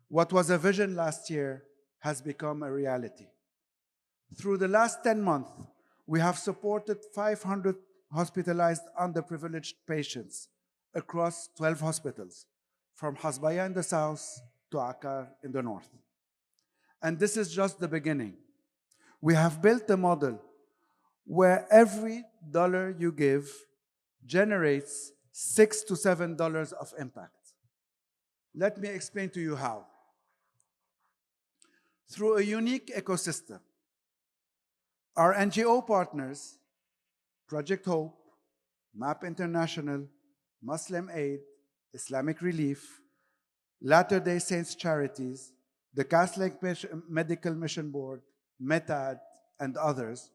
Speaker 12: What was a vision last year has become a reality. Through the last 10 months, we have supported 500 hospitalized underprivileged patients across 12 hospitals, from Hasbaya in the south to Akkar in the north. And this is just the beginning. We have built a model where every dollar you give generates $6 to $7 of impact. Let me explain to you how. Through a unique ecosystem, our NGO partners, Project Hope, MAP International, Muslim Aid, Islamic Relief, Latter-day Saints Charities, the Catholic Medical Mission Board, METAD, and others,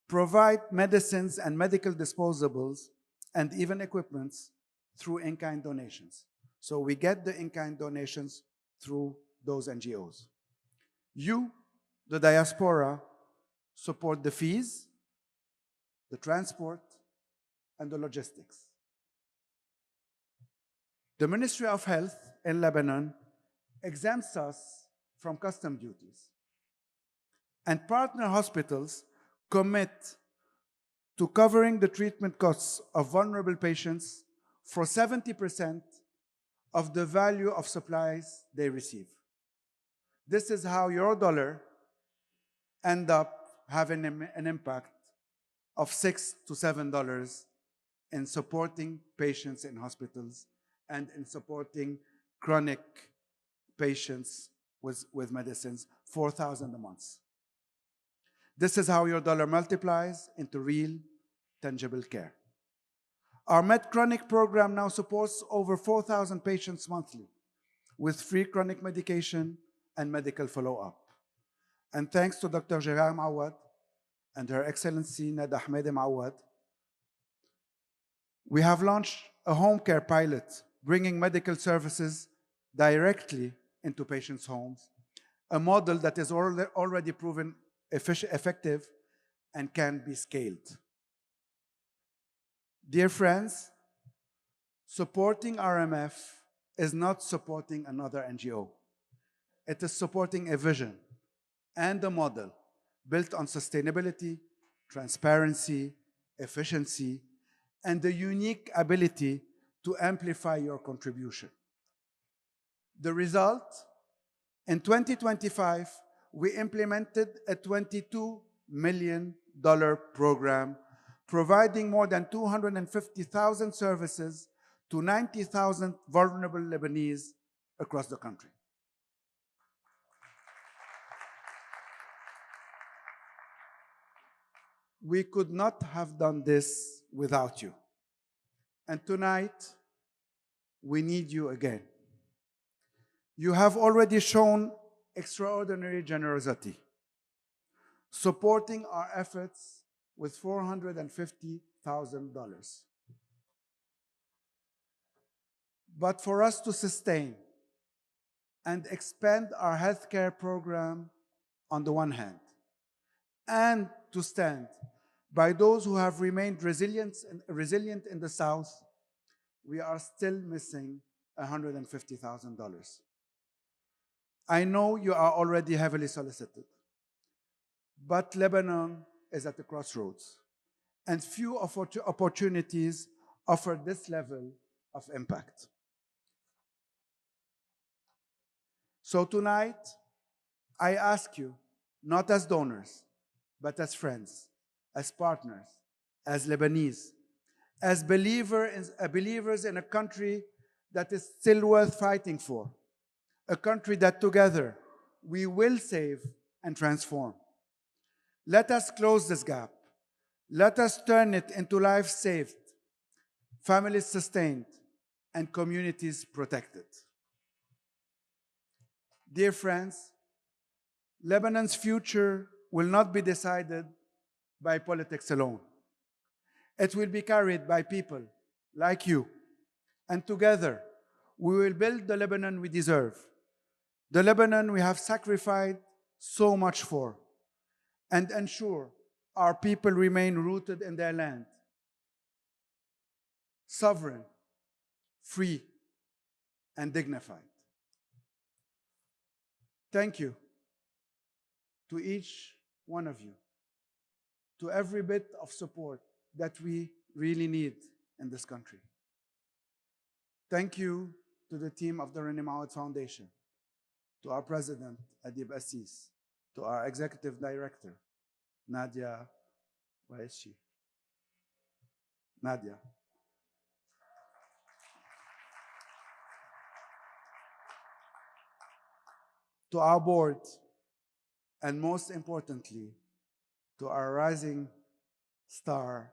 Speaker 12: provide medicines and medical disposables and even equipments through in-kind donations. So we get the in-kind donations through those NGOs. You, the diaspora, support the fees, the transport, and the logistics. The Ministry of Health in Lebanon exempts us from custom duties, and partner hospitals commit to covering the treatment costs of vulnerable patients for 70% of the value of supplies they receive. This is how your dollar end up having an impact of $6 to $7 in supporting patients in hospitals and in supporting chronic patients with medicines, $4,000 a month. This is how your dollar multiplies into real, tangible care. Our MedChronic program now supports over 4,000 patients monthly with free chronic medication and medical follow-up. And thanks to Dr. Gerard Mawad and Her Excellency Nada Ahmed Mawad, we have launched a home care pilot bringing medical services directly into patients' homes, a model that is already proven effective and can be scaled. Dear friends, supporting RMF is not supporting another NGO. It is supporting a vision and a model built on sustainability, transparency, efficiency, and the unique ability to amplify your contribution. The result? In 2025, we implemented a $22 million program providing more than 250,000 services to 90,000 vulnerable Lebanese across the country. We could not have done this without you. And tonight, we need you again. You have already shown extraordinary generosity, supporting our efforts with $450,000. But for us to sustain and expand our healthcare program on the one hand, and to stand by those who have remained resilient in the South, we are still missing $150,000. I know you are already heavily solicited, but Lebanon is at the crossroads, and few opportunities offer this level of impact. So tonight, I ask you, not as donors, but as friends, as partners, as Lebanese, as believers in a country that is still worth fighting for, a country that together we will save and transform. Let us close this gap. Let us turn it into lives saved, families sustained, and communities protected. Dear friends, Lebanon's future will not be decided by politics alone. It will be carried by people like you. And together, we will build the Lebanon we deserve, the Lebanon we have sacrificed so much for, and ensure our people remain rooted in their land, sovereign, free, and dignified. Thank you to each one of you, to every bit of support that we really need in this country. Thank you to the team of the Rani Mawad Foundation, to our president, Adib Assis, to our executive director, Nadia, where is she? Nadia. To our board, and most importantly, to our rising star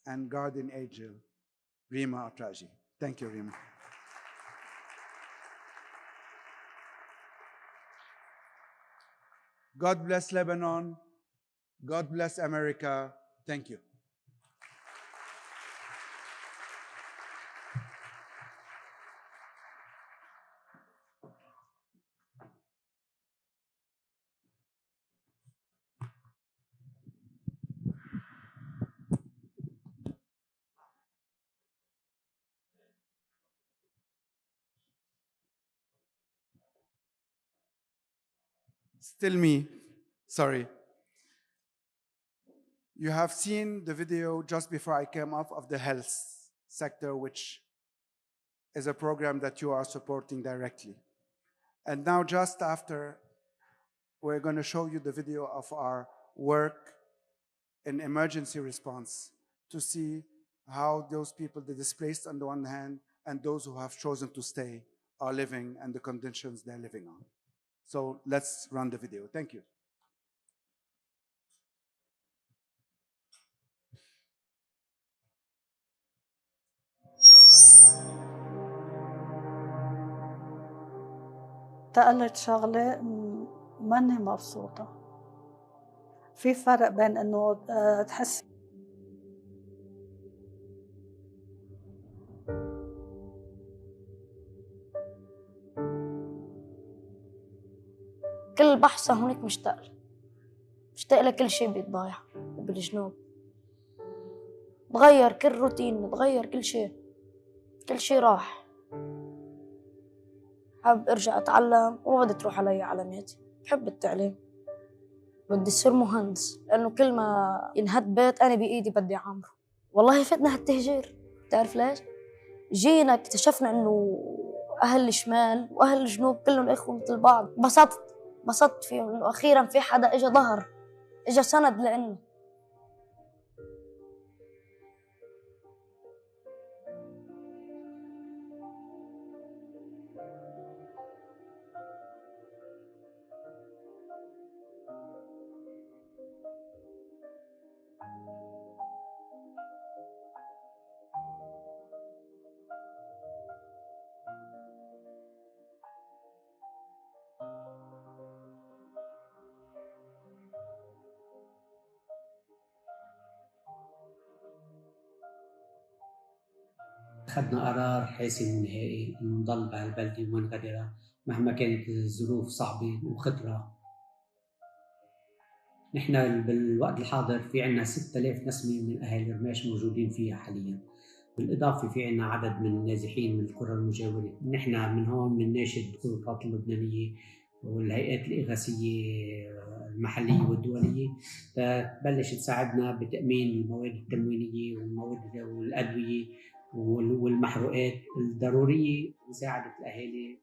Speaker 12: and guardian angel, Rima Atraji. Thank you, Rima. God bless Lebanon. God bless America. Thank you. Still me. Sorry. You have seen the video just before I came up of the health sector, which is a program that you are supporting directly. And now just after, we're going to show you the video of our work in emergency response to see how those people, the displaced on the one hand, and those who have chosen to stay are living and the conditions they're living on. So let's run the video. Thank you.
Speaker 10: تقلت شغلة ماني مبسوطة. في فرق بين إنه تحس
Speaker 4: كل بحثة هونيك مشتاق لكل شيء بيتضايع بالجنوب. تغير كل روتين، تغير كل شيء راح. حابب ارجع اتعلم وما بدي تروح علي علاماتي. بحب التعليم، بدي اصير مهندس، لانه كل ما ينهد بيت انا بايدي بدي اعمره. والله فاتنا هالتهجير، بتعرف ليش؟ جينا اكتشفنا انه اهل الشمال واهل الجنوب كلهم اخوه مثل بعض. بسطت فيهم انه اخيرا في حدا اجى ظهر، اجى سند لنا.
Speaker 13: أخذنا قرار حاسم ونهائي إنه نضل بهالبلدة وما نغادرها مهما كانت الظروف صعبة وخطرة. نحن بالوقت الحاضر في عنا 6000 نسمة من أهل رماش موجودين فيها حالياً، بالإضافة في عنا عدد من النازحين من القرى المجاورة. نحن من هون بنناشد السلطات اللبنانية والهيئات الإغاثية المحلية والدولية تبلش تساعدنا بتأمين المواد التموينية والمواد والأدوية والمحروقات الضرورية لمساعدة الأهالي.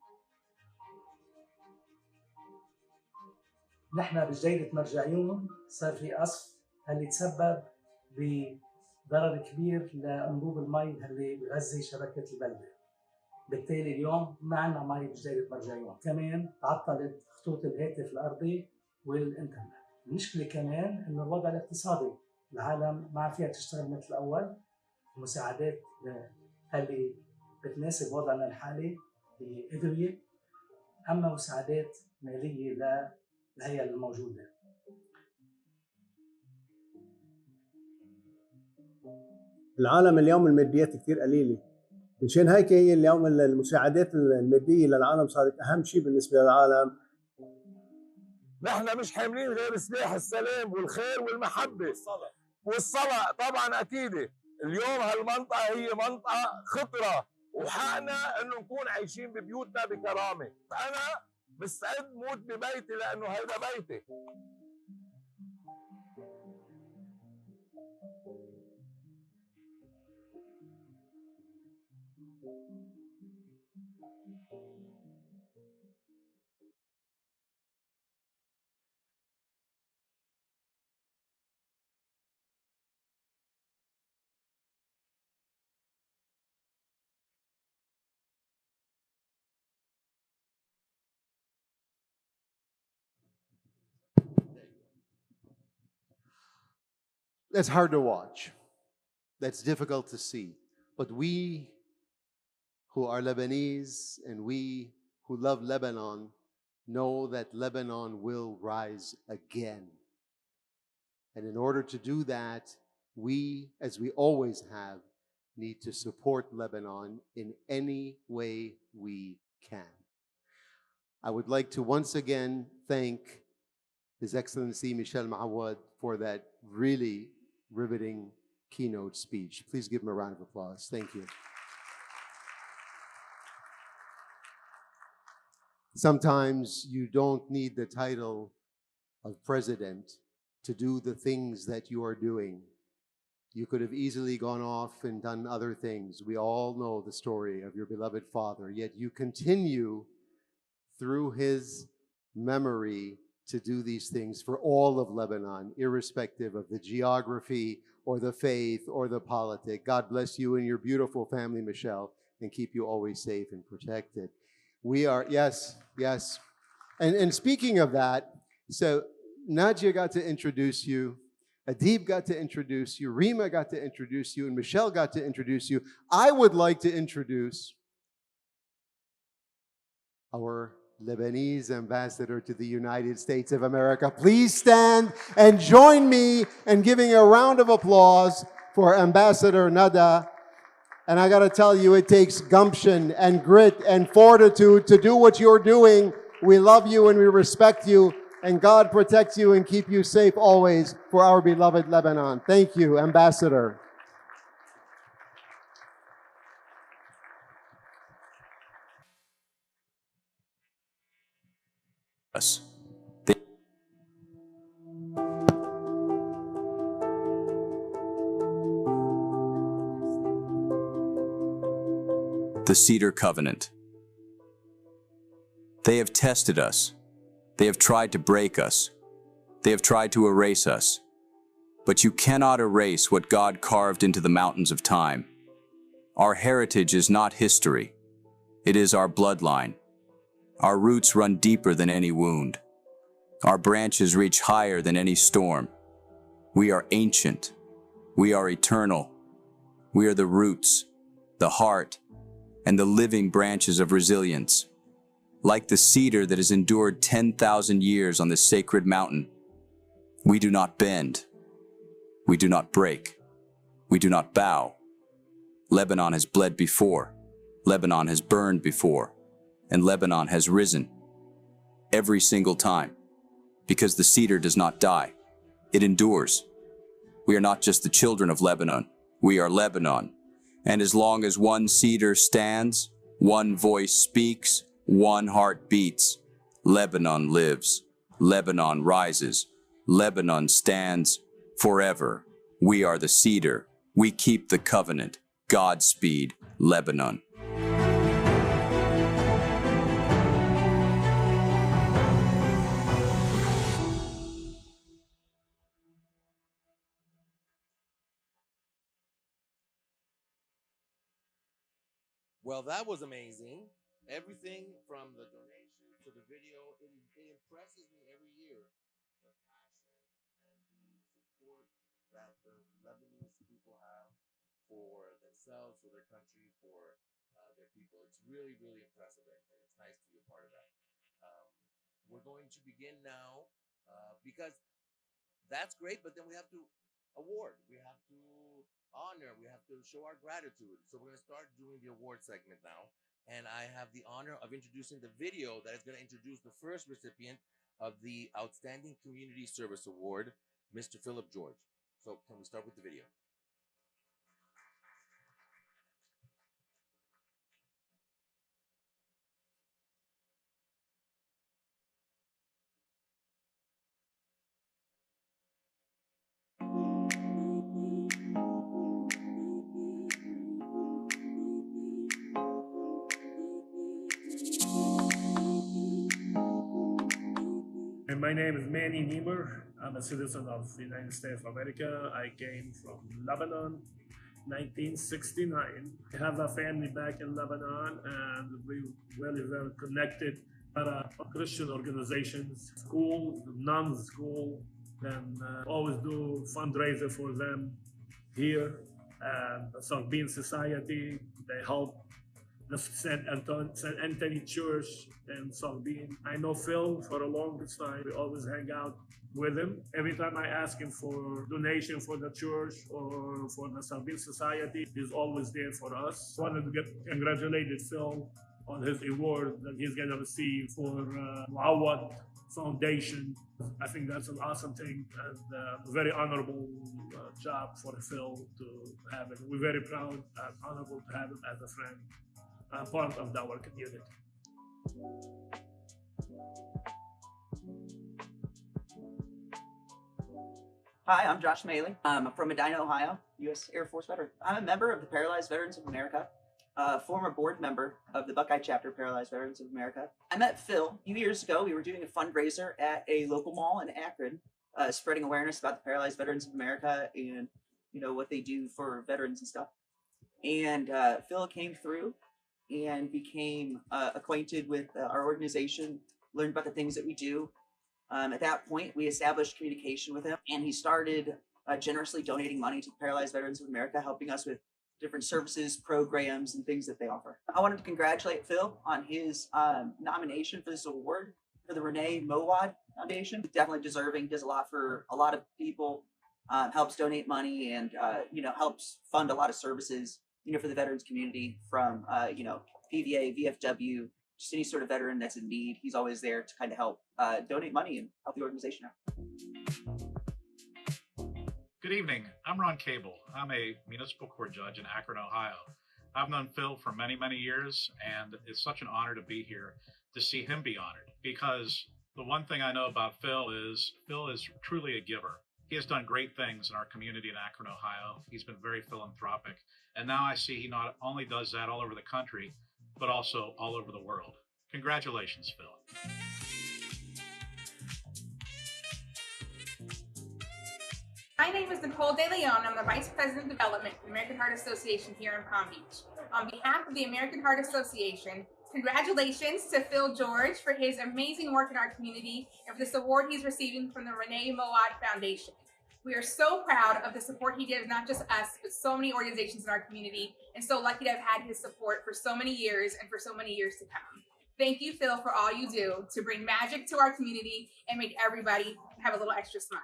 Speaker 14: نحن بجزيرة مرجعيون صار في قصف اللي تسبب بضرر كبير لأنبوب المي اللي بغذي شبكة البلدة. بالتالي اليوم ما عندنا مي بجزيرة مرجعيون، كمان تعطلت خطوط الهاتف الأرضي والإنترنت. المشكلة كمان إنه الوضع الاقتصادي، العالم ما فيها تشتغل مثل الأول. المساعدات اللي بتناسب وضعنا الحالي هي أدوية، أما مساعدات مالية للهيئة الموجودة.
Speaker 15: العالم اليوم الماديات كثير قليلة، مشان هيك هي اليوم المساعدات المادية للعالم صارت أهم شيء بالنسبة للعالم.
Speaker 16: نحن مش حاملين غير سلاح السلام والخير والمحبة والصلاة طبعا أكيد. اليوم هالمنطقة هي منطقة خطرة وحقنا إنه نكون عايشين ببيوتنا بكرامة. أنا مستعد موت ببيتي لأنه هيدا بيتي.
Speaker 3: That's hard to watch. That's difficult to see. But we who are Lebanese and we who love Lebanon know that Lebanon will rise again. And in order to do that, we, as we always have, need to support Lebanon in any way we can. I would like to once again thank His Excellency Michel Maawad for that really riveting keynote speech. Please give him a round of applause. Thank you. Sometimes you don't need the title of president to do the things that you are doing. You could have easily gone off and done other things. We all know the story of your beloved father, yet you continue through his memory to do these things for all of Lebanon, irrespective of the geography or the faith or the politic. God bless you and your beautiful family, Michelle, and keep you always safe and protected. We are, yes. And speaking of that, so Nadia got to introduce you, Adib got to introduce you, Rima got to introduce you, and Michelle got to introduce you. I would like to introduce our Lebanese ambassador to the United States of America. Please stand and join me in giving a round of applause for Ambassador Nada. And I gotta tell you, it takes gumption and grit and fortitude to do what you're doing. We love you and we respect you, and God protect you and keep you safe always for our beloved Lebanon. Thank you, Ambassador.
Speaker 17: Us. The Cedar Covenant. They have tested us. They have tried to break us. They have tried to erase us. But you cannot erase what God carved into the mountains of time. Our heritage is not history. It is our bloodline. Our roots run deeper than any wound. Our branches reach higher than any storm. We are ancient. We are eternal. We are the roots, the heart, and the living branches of resilience. Like the cedar that has endured 10,000 years on this sacred mountain, we do not bend. We do not break. We do not bow. Lebanon has bled before. Lebanon has burned before. And Lebanon has risen. Every single time. Because the cedar does not die. It endures. We are not just the children of Lebanon. We are Lebanon. And as long as one cedar stands, one voice speaks, one heart beats, Lebanon lives. Lebanon rises. Lebanon stands forever. We are the cedar. We keep the covenant. Godspeed, Lebanon.
Speaker 2: Well, that was amazing. Everything from the donation to the video, it impresses me every year. The passion and the support that the Lebanese people have for themselves, for their country, for their people. It's really, really impressive, and it's nice to be a part of that. We're going to begin now because that's great, but then we have to award. We have to honor. We have to show our gratitude. So we're going to start doing the award segment now. And I have the honor of introducing the video that is going to introduce the first recipient of the Outstanding Community Service Award, Mr. Philip George. So can we start with the video?
Speaker 18: And my name is Manny Niemer. I'm a citizen of the United States of America. I came from Lebanon, 1969. I have a family back in Lebanon, and we really well connected para Christian organizations, schools, nuns school, and always do fundraiser for them here. And the Sabine Society, they help the St. Anthony Church in Sabine. I know Phil for a long time. We always hang out with him. Every time I ask him for donation for the church or for the Sabine Society, he's always there for us. Wanted to congratulate Phil on his award that he's going to receive for Muawad Foundation. I think that's an awesome thing and a very honorable job for Phil to have it. We're very proud and honorable to have him as a friend. Part of our community.
Speaker 19: Hi, I'm Josh Maley. I'm from Medina, Ohio, U.S. Air Force veteran. I'm a member of the Paralyzed Veterans of America, a former board member of the Buckeye Chapter Paralyzed Veterans of America. I met Phil a few years ago. We were doing a fundraiser at a local mall in Akron, spreading awareness about the Paralyzed Veterans of America and, you know, what they do for veterans and stuff. And Phil came through and became acquainted with our organization, learned about the things that we do. At that point, we established communication with him, and he started generously donating money to the Paralyzed Veterans of America, helping us with different services, programs, and things that they offer. I wanted to congratulate Phil on his nomination for this award for the Renee Mowad Foundation. Definitely deserving, does a lot for a lot of people, helps donate money, and you know, helps fund a lot of services, you know, for the veterans community, from you know, PVA, VFW, just any sort of veteran that's in need. He's always there to kind of help donate money and help the organization out.
Speaker 20: Good evening. I'm Ron Cable. I'm a municipal court judge in Akron, Ohio. I've known Phil for many, many years, and it's such an honor to be here to see him be honored, because the one thing I know about Phil is truly a giver. He has done great things in our community in Akron, Ohio. He's been very philanthropic. And now I see he not only does that all over the country, but also all over the world. Congratulations, Phil.
Speaker 21: My name is Nicole De Leon. I'm the Vice President of Development for the American Heart Association here in Palm Beach. On behalf of the American Heart Association, congratulations to Phil George for his amazing work in our community and for this award he's receiving from the Renee Mowad Foundation. We are so proud of the support he gives, not just us, but so many organizations in our community, and so lucky to have had his support for so many years and for so many years to come. Thank you, Phil, for all you do to bring magic to our community and make everybody have a little extra smile.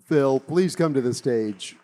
Speaker 3: Phil, please come to the stage.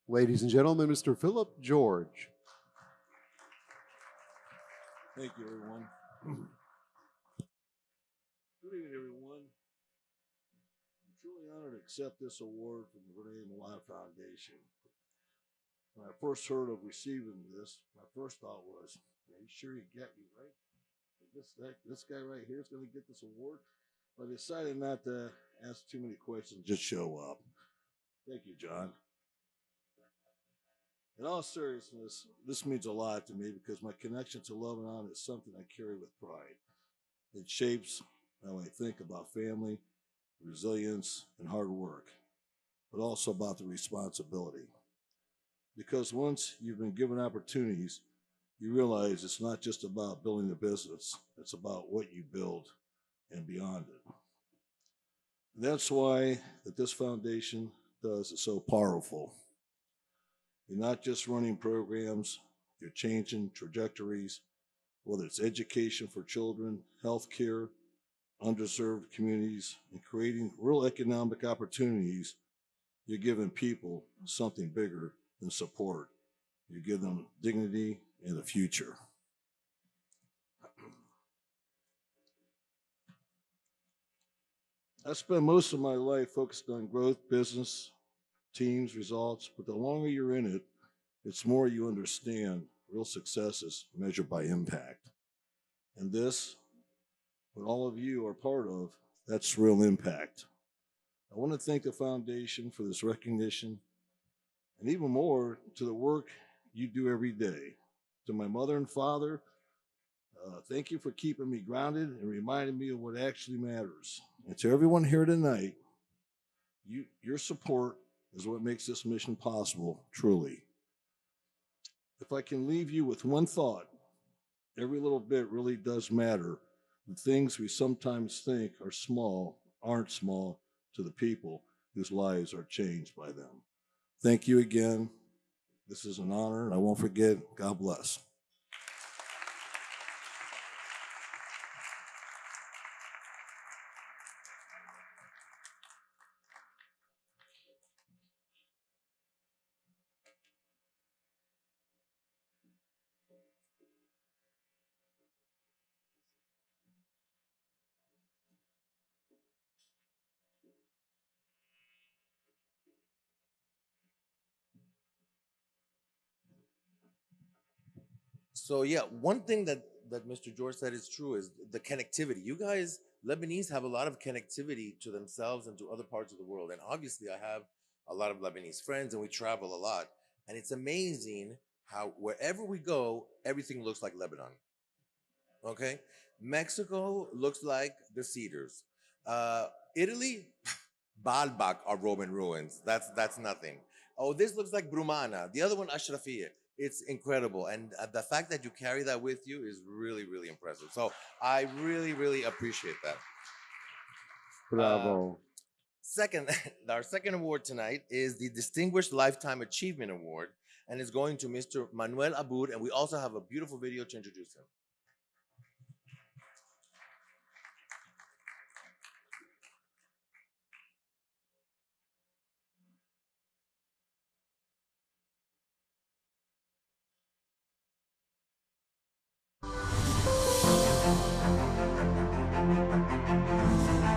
Speaker 3: Ladies and gentlemen, Mr. Philip George.
Speaker 22: Thank you, everyone. Good evening, everyone. I'm truly honored to accept this award from the Renee Mowad Foundation. When I first heard of receiving this, my first thought was, are you sure you get me, right? This guy right here is going to get this award? But I decided not to ask too many questions, just show up. Thank you, John. In all seriousness, this means a lot to me because my connection to Lebanon is something I carry with pride. It shapes how I think about family, resilience, and hard work, but also about the responsibility. Because once you've been given opportunities, you realize it's not just about building a business, it's about what you build and beyond it. And that's why that this foundation does is so powerful. You're not just running programs, you're changing trajectories, whether it's education for children, healthcare, underserved communities, and creating real economic opportunities. You're giving people something bigger than support. You give them dignity and a future. I spent most of my life focused on growth, business, teams, results, but the longer you're in it, it's more you understand real success is measured by impact. And this, what all of you are part of, that's real impact. I want to thank the foundation for this recognition, and even more to the work you do every day. To my mother and father, thank you for keeping me grounded and reminding me of what actually matters. And to everyone here tonight, your support is what makes this mission possible, truly. if I can leave you with one thought, every little bit really does matter. The things we sometimes think are small aren't small to the people whose lives are changed by them. Thank you again. This is an honor, and I won't forget. God bless.
Speaker 2: So yeah, one thing that Mr. George said is true is the connectivity. You guys, Lebanese, have a lot of connectivity to themselves and to other parts of the world. And obviously, I have a lot of Lebanese friends, and we travel a lot. And it's amazing how wherever we go, everything looks like Lebanon. Okay, Mexico looks like the Cedars. Italy, Baalbek are Roman ruins. That's nothing. Oh, this looks like Brumana. The other one, Ashrafiyya. It's incredible, and the fact that you carry that with you is really, really impressive. So I really, really appreciate that.
Speaker 3: Bravo.
Speaker 2: Second, our second award tonight is the Distinguished Lifetime Achievement Award, and it's going to Mr. Manuel Aboud, and we also have a beautiful video to introduce him.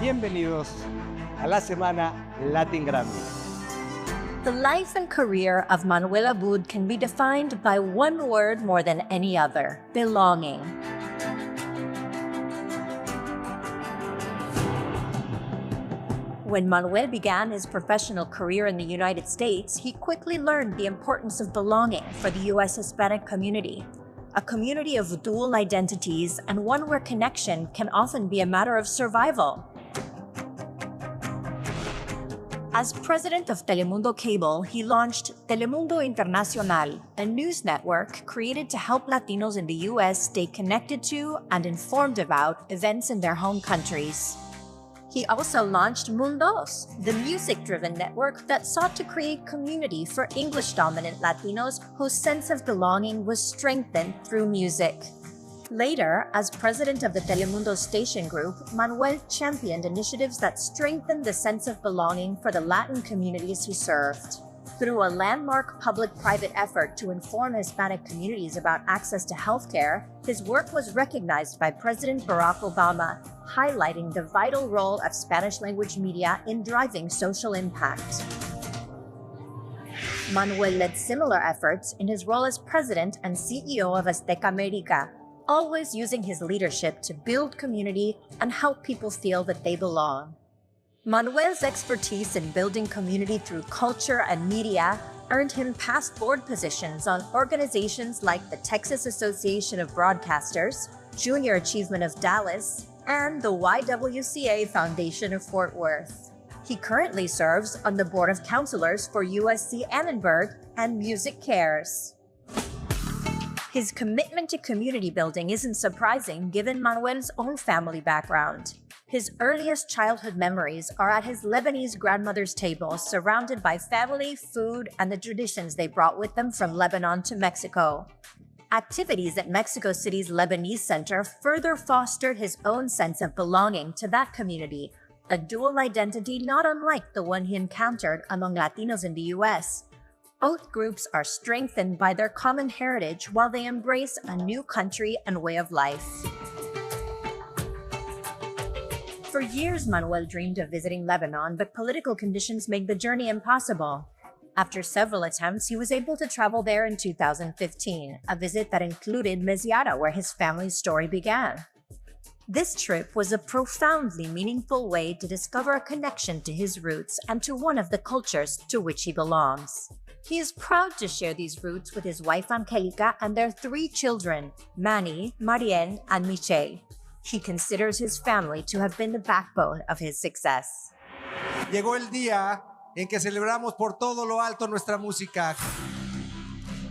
Speaker 1: Bienvenidos a la semana Latin Grammy.
Speaker 5: The life and career of Manuel Aboud can be defined by one word more than any other: belonging. When Manuel began his professional career in the United States, he quickly learned the importance of belonging for the U.S. Hispanic community, a community of dual identities and one where connection can often be a matter of survival. As president of Telemundo Cable, he launched Telemundo Internacional, a news network created to help Latinos in the U.S. stay connected to and informed about events in their home countries. He also launched Mundos, the music-driven network that sought to create community for English-dominant Latinos whose sense of belonging was strengthened through music. Later, as president of the Telemundo station group, Manuel championed initiatives that strengthened the sense of belonging for the Latin communities he served. Through a landmark public-private effort to inform Hispanic communities about access to healthcare, his work was recognized by President Barack Obama, highlighting the vital role of Spanish-language media in driving social impact. Manuel led similar efforts in his role as president and CEO of Azteca America, always using his leadership to build community and help people feel that they belong. Manuel's expertise in building community through culture and media earned him past board positions on organizations like the Texas Association of Broadcasters, Junior Achievement of Dallas, and the YWCA Foundation of Fort Worth. He currently serves on the Board of Counselors for USC Annenberg and Music Cares. His commitment to community building isn't surprising given Manuel's own family background. His earliest childhood memories are at his Lebanese grandmother's table, surrounded by family, food, and the traditions they brought with them from Lebanon to Mexico. Activities at Mexico City's Lebanese Center further fostered his own sense of belonging to that community, a dual identity not unlike the one he encountered among Latinos in the U.S. Both groups are strengthened by their common heritage while they embrace a new country and way of life. For years, Manuel dreamed of visiting Lebanon, but political conditions made the journey impossible. After several attempts, he was able to travel there in 2015, a visit that included Meziara, where his family's story began. This trip was a profoundly meaningful way to discover a connection to his roots and to one of the cultures to which he belongs. He is proud to share these roots with his wife Angelica and their 3 children, Manny, Mariel, and Michelle. He considers his family to have been the backbone of his success.
Speaker 1: Llegó el día en que celebramos por todo lo alto nuestra música.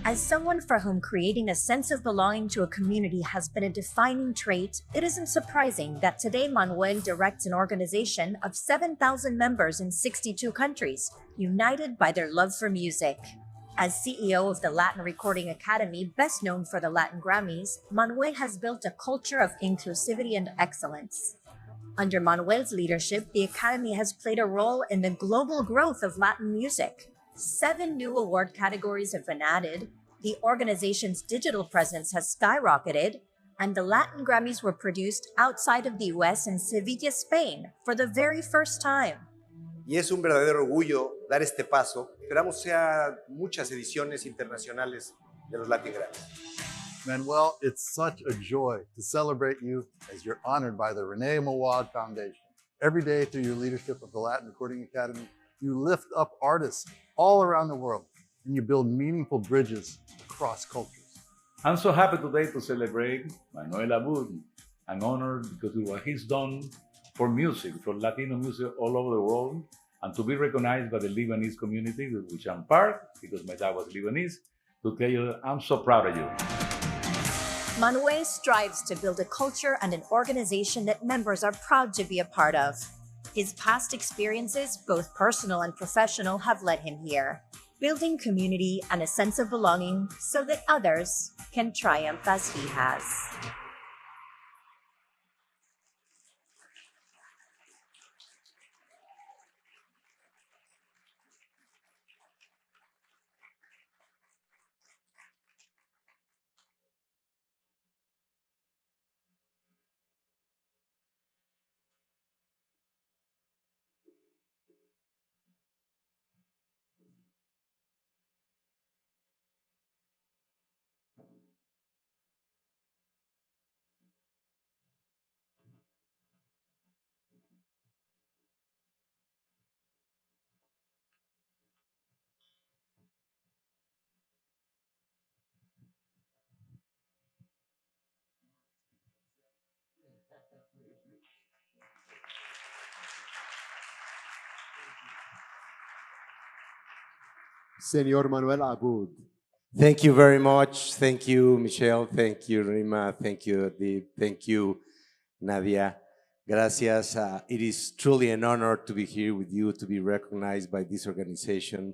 Speaker 5: As someone for whom creating a sense of belonging to a community has been a defining trait, it isn't surprising that today Manuel directs an organization of 7,000 members in 62 countries, united by their love for music. As CEO of the Latin Recording Academy, best known for the Latin Grammys, Manuel has built a culture of inclusivity and excellence. Under Manuel's leadership, the Academy has played a role in the global growth of Latin music. 7 new award categories have been added, the organization's digital presence has skyrocketed, and the Latin Grammys were produced outside of the US in Sevilla, Spain, for the very first time.
Speaker 6: Y es un verdadero orgullo dar este paso. Esperamos sea muchas ediciones internacionales de los Latin Grammys.
Speaker 8: Manuel, it's such a joy to celebrate you as you're honored by the Renee Mawad Foundation. Every day through your leadership of the Latin Recording Academy, you lift up artists all around the world and you build meaningful bridges across cultures.
Speaker 23: I'm so happy today to celebrate Manuel Abud, an honor because of what he's done for music, for Latino music all over the world, and to be recognized by the Lebanese community, of which I'm part, because my dad was Lebanese, to tell you that I'm so proud of you.
Speaker 5: Manuel strives to build a culture and an organization that members are proud to be a part of. His past experiences, both personal and professional, have led him here, building community and a sense of belonging so that others can triumph as he has.
Speaker 3: Senor Manuel Abud.
Speaker 24: Thank you very much. Thank you, Michelle. Thank you, Rima. Thank you, Adib. Thank you, Nadia. Gracias. It is truly an honor to be here with you, to be recognized by this organization,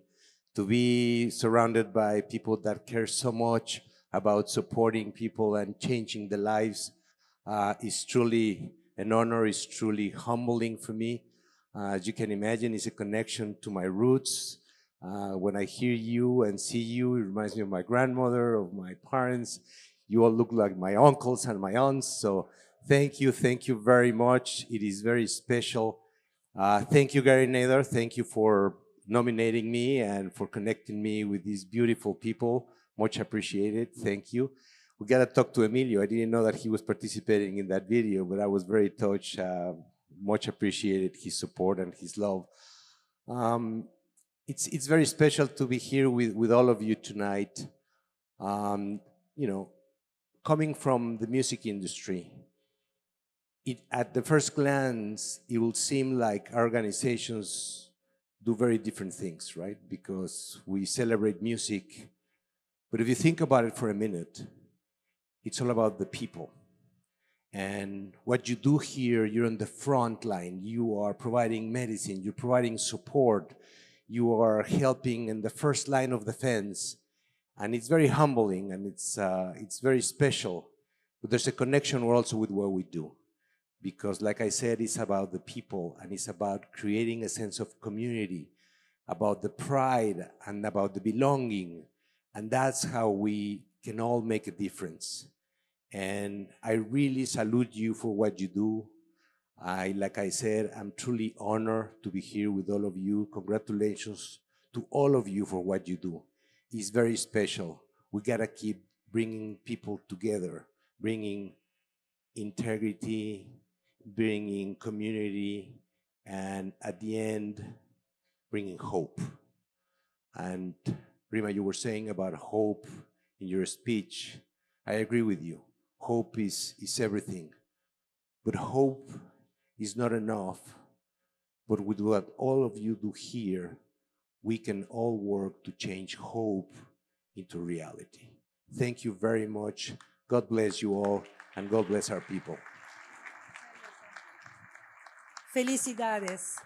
Speaker 24: to be surrounded by people that care so much about supporting people and changing the lives. Is truly an honor. It's truly humbling for me. As you can imagine, it's a connection to my roots. When I hear you and see you, it reminds me of my grandmother, of my parents. You all look like my uncles and my aunts. So thank you very much. It is very special. Thank you, Gary Nader. Thank you for nominating me and for connecting me with these beautiful people. Much appreciated. Thank you. We got to talk to Emilio. I didn't know that he was participating in that video, but I was very touched. Much appreciated his support and his love. It's very special to be here with all of you tonight. You know, coming from the music industry, at the first glance, it will seem like our organizations do very different things, right? Because we celebrate music. But if you think about it for a minute, it's all about the people. And what you do here, you're on the front line. You are providing medicine, you're providing support, you are helping in the first line of defense. And it's very humbling and it's very special. But there's a connection also with what we do. Because like I said, it's about the people and it's about creating a sense of community, about the pride and about the belonging. And that's how we can all make a difference. And I really salute you for what you do. Like I said, I'm truly honored to be here with all of you. Congratulations to all of you for what you do. It's very special. We gotta keep bringing people together, bringing integrity, bringing community, and at the end, bringing hope. And Rima, you were saying about hope in your speech. I agree with you. Hope is everything. But hope is not enough. But with what all of you do here, we can all work to change hope into reality. Thank you very much. God bless you all, and God bless our people.
Speaker 7: Felicidades.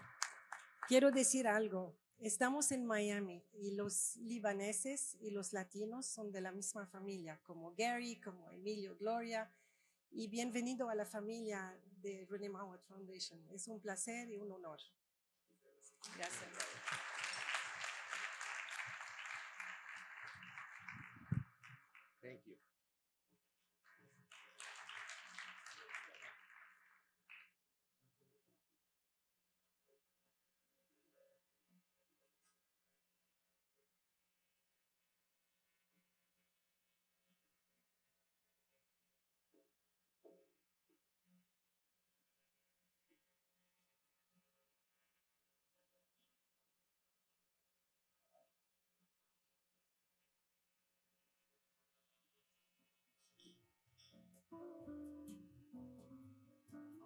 Speaker 7: Quiero decir algo. Estamos en Miami y los libaneses y los latinos son de la misma familia, como Gary, como Emilio, Gloria. Y bienvenido a la familia de Renee Mowat Foundation. Es un placer y un honor. Gracias.
Speaker 2: Thank you.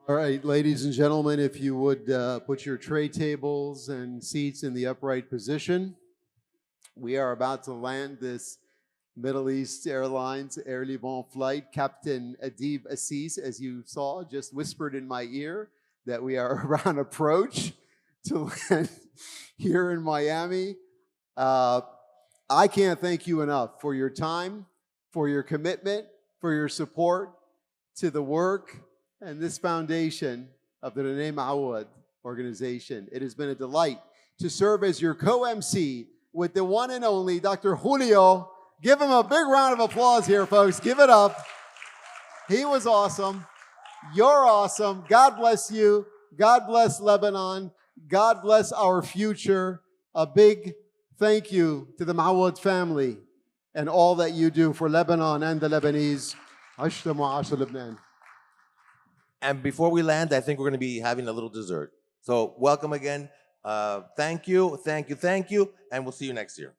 Speaker 3: All right, ladies and gentlemen, if you would put your tray tables and seats in the upright position. We are about to land this Middle East Airlines Air Liban flight. Captain Adib Assis, as you saw, just whispered in my ear that we are around approach to land here in Miami. I can't thank you enough for your time, for your commitment, for your support to the work and this foundation of the Renee Mawad organization. It has been a delight to serve as your co-MC with the one and only Dr. Julio. Give him a big round of applause here, folks. Give it up. He was awesome. You're awesome. God bless you. God bless Lebanon. God bless our future. A big thank you to the Mawad family and all that you do for Lebanon and the Lebanese. Ashta Mu'asha Lebanon.
Speaker 2: And before we land, I think we're going to be having a little dessert. So welcome again. Thank you, and we'll see you next year.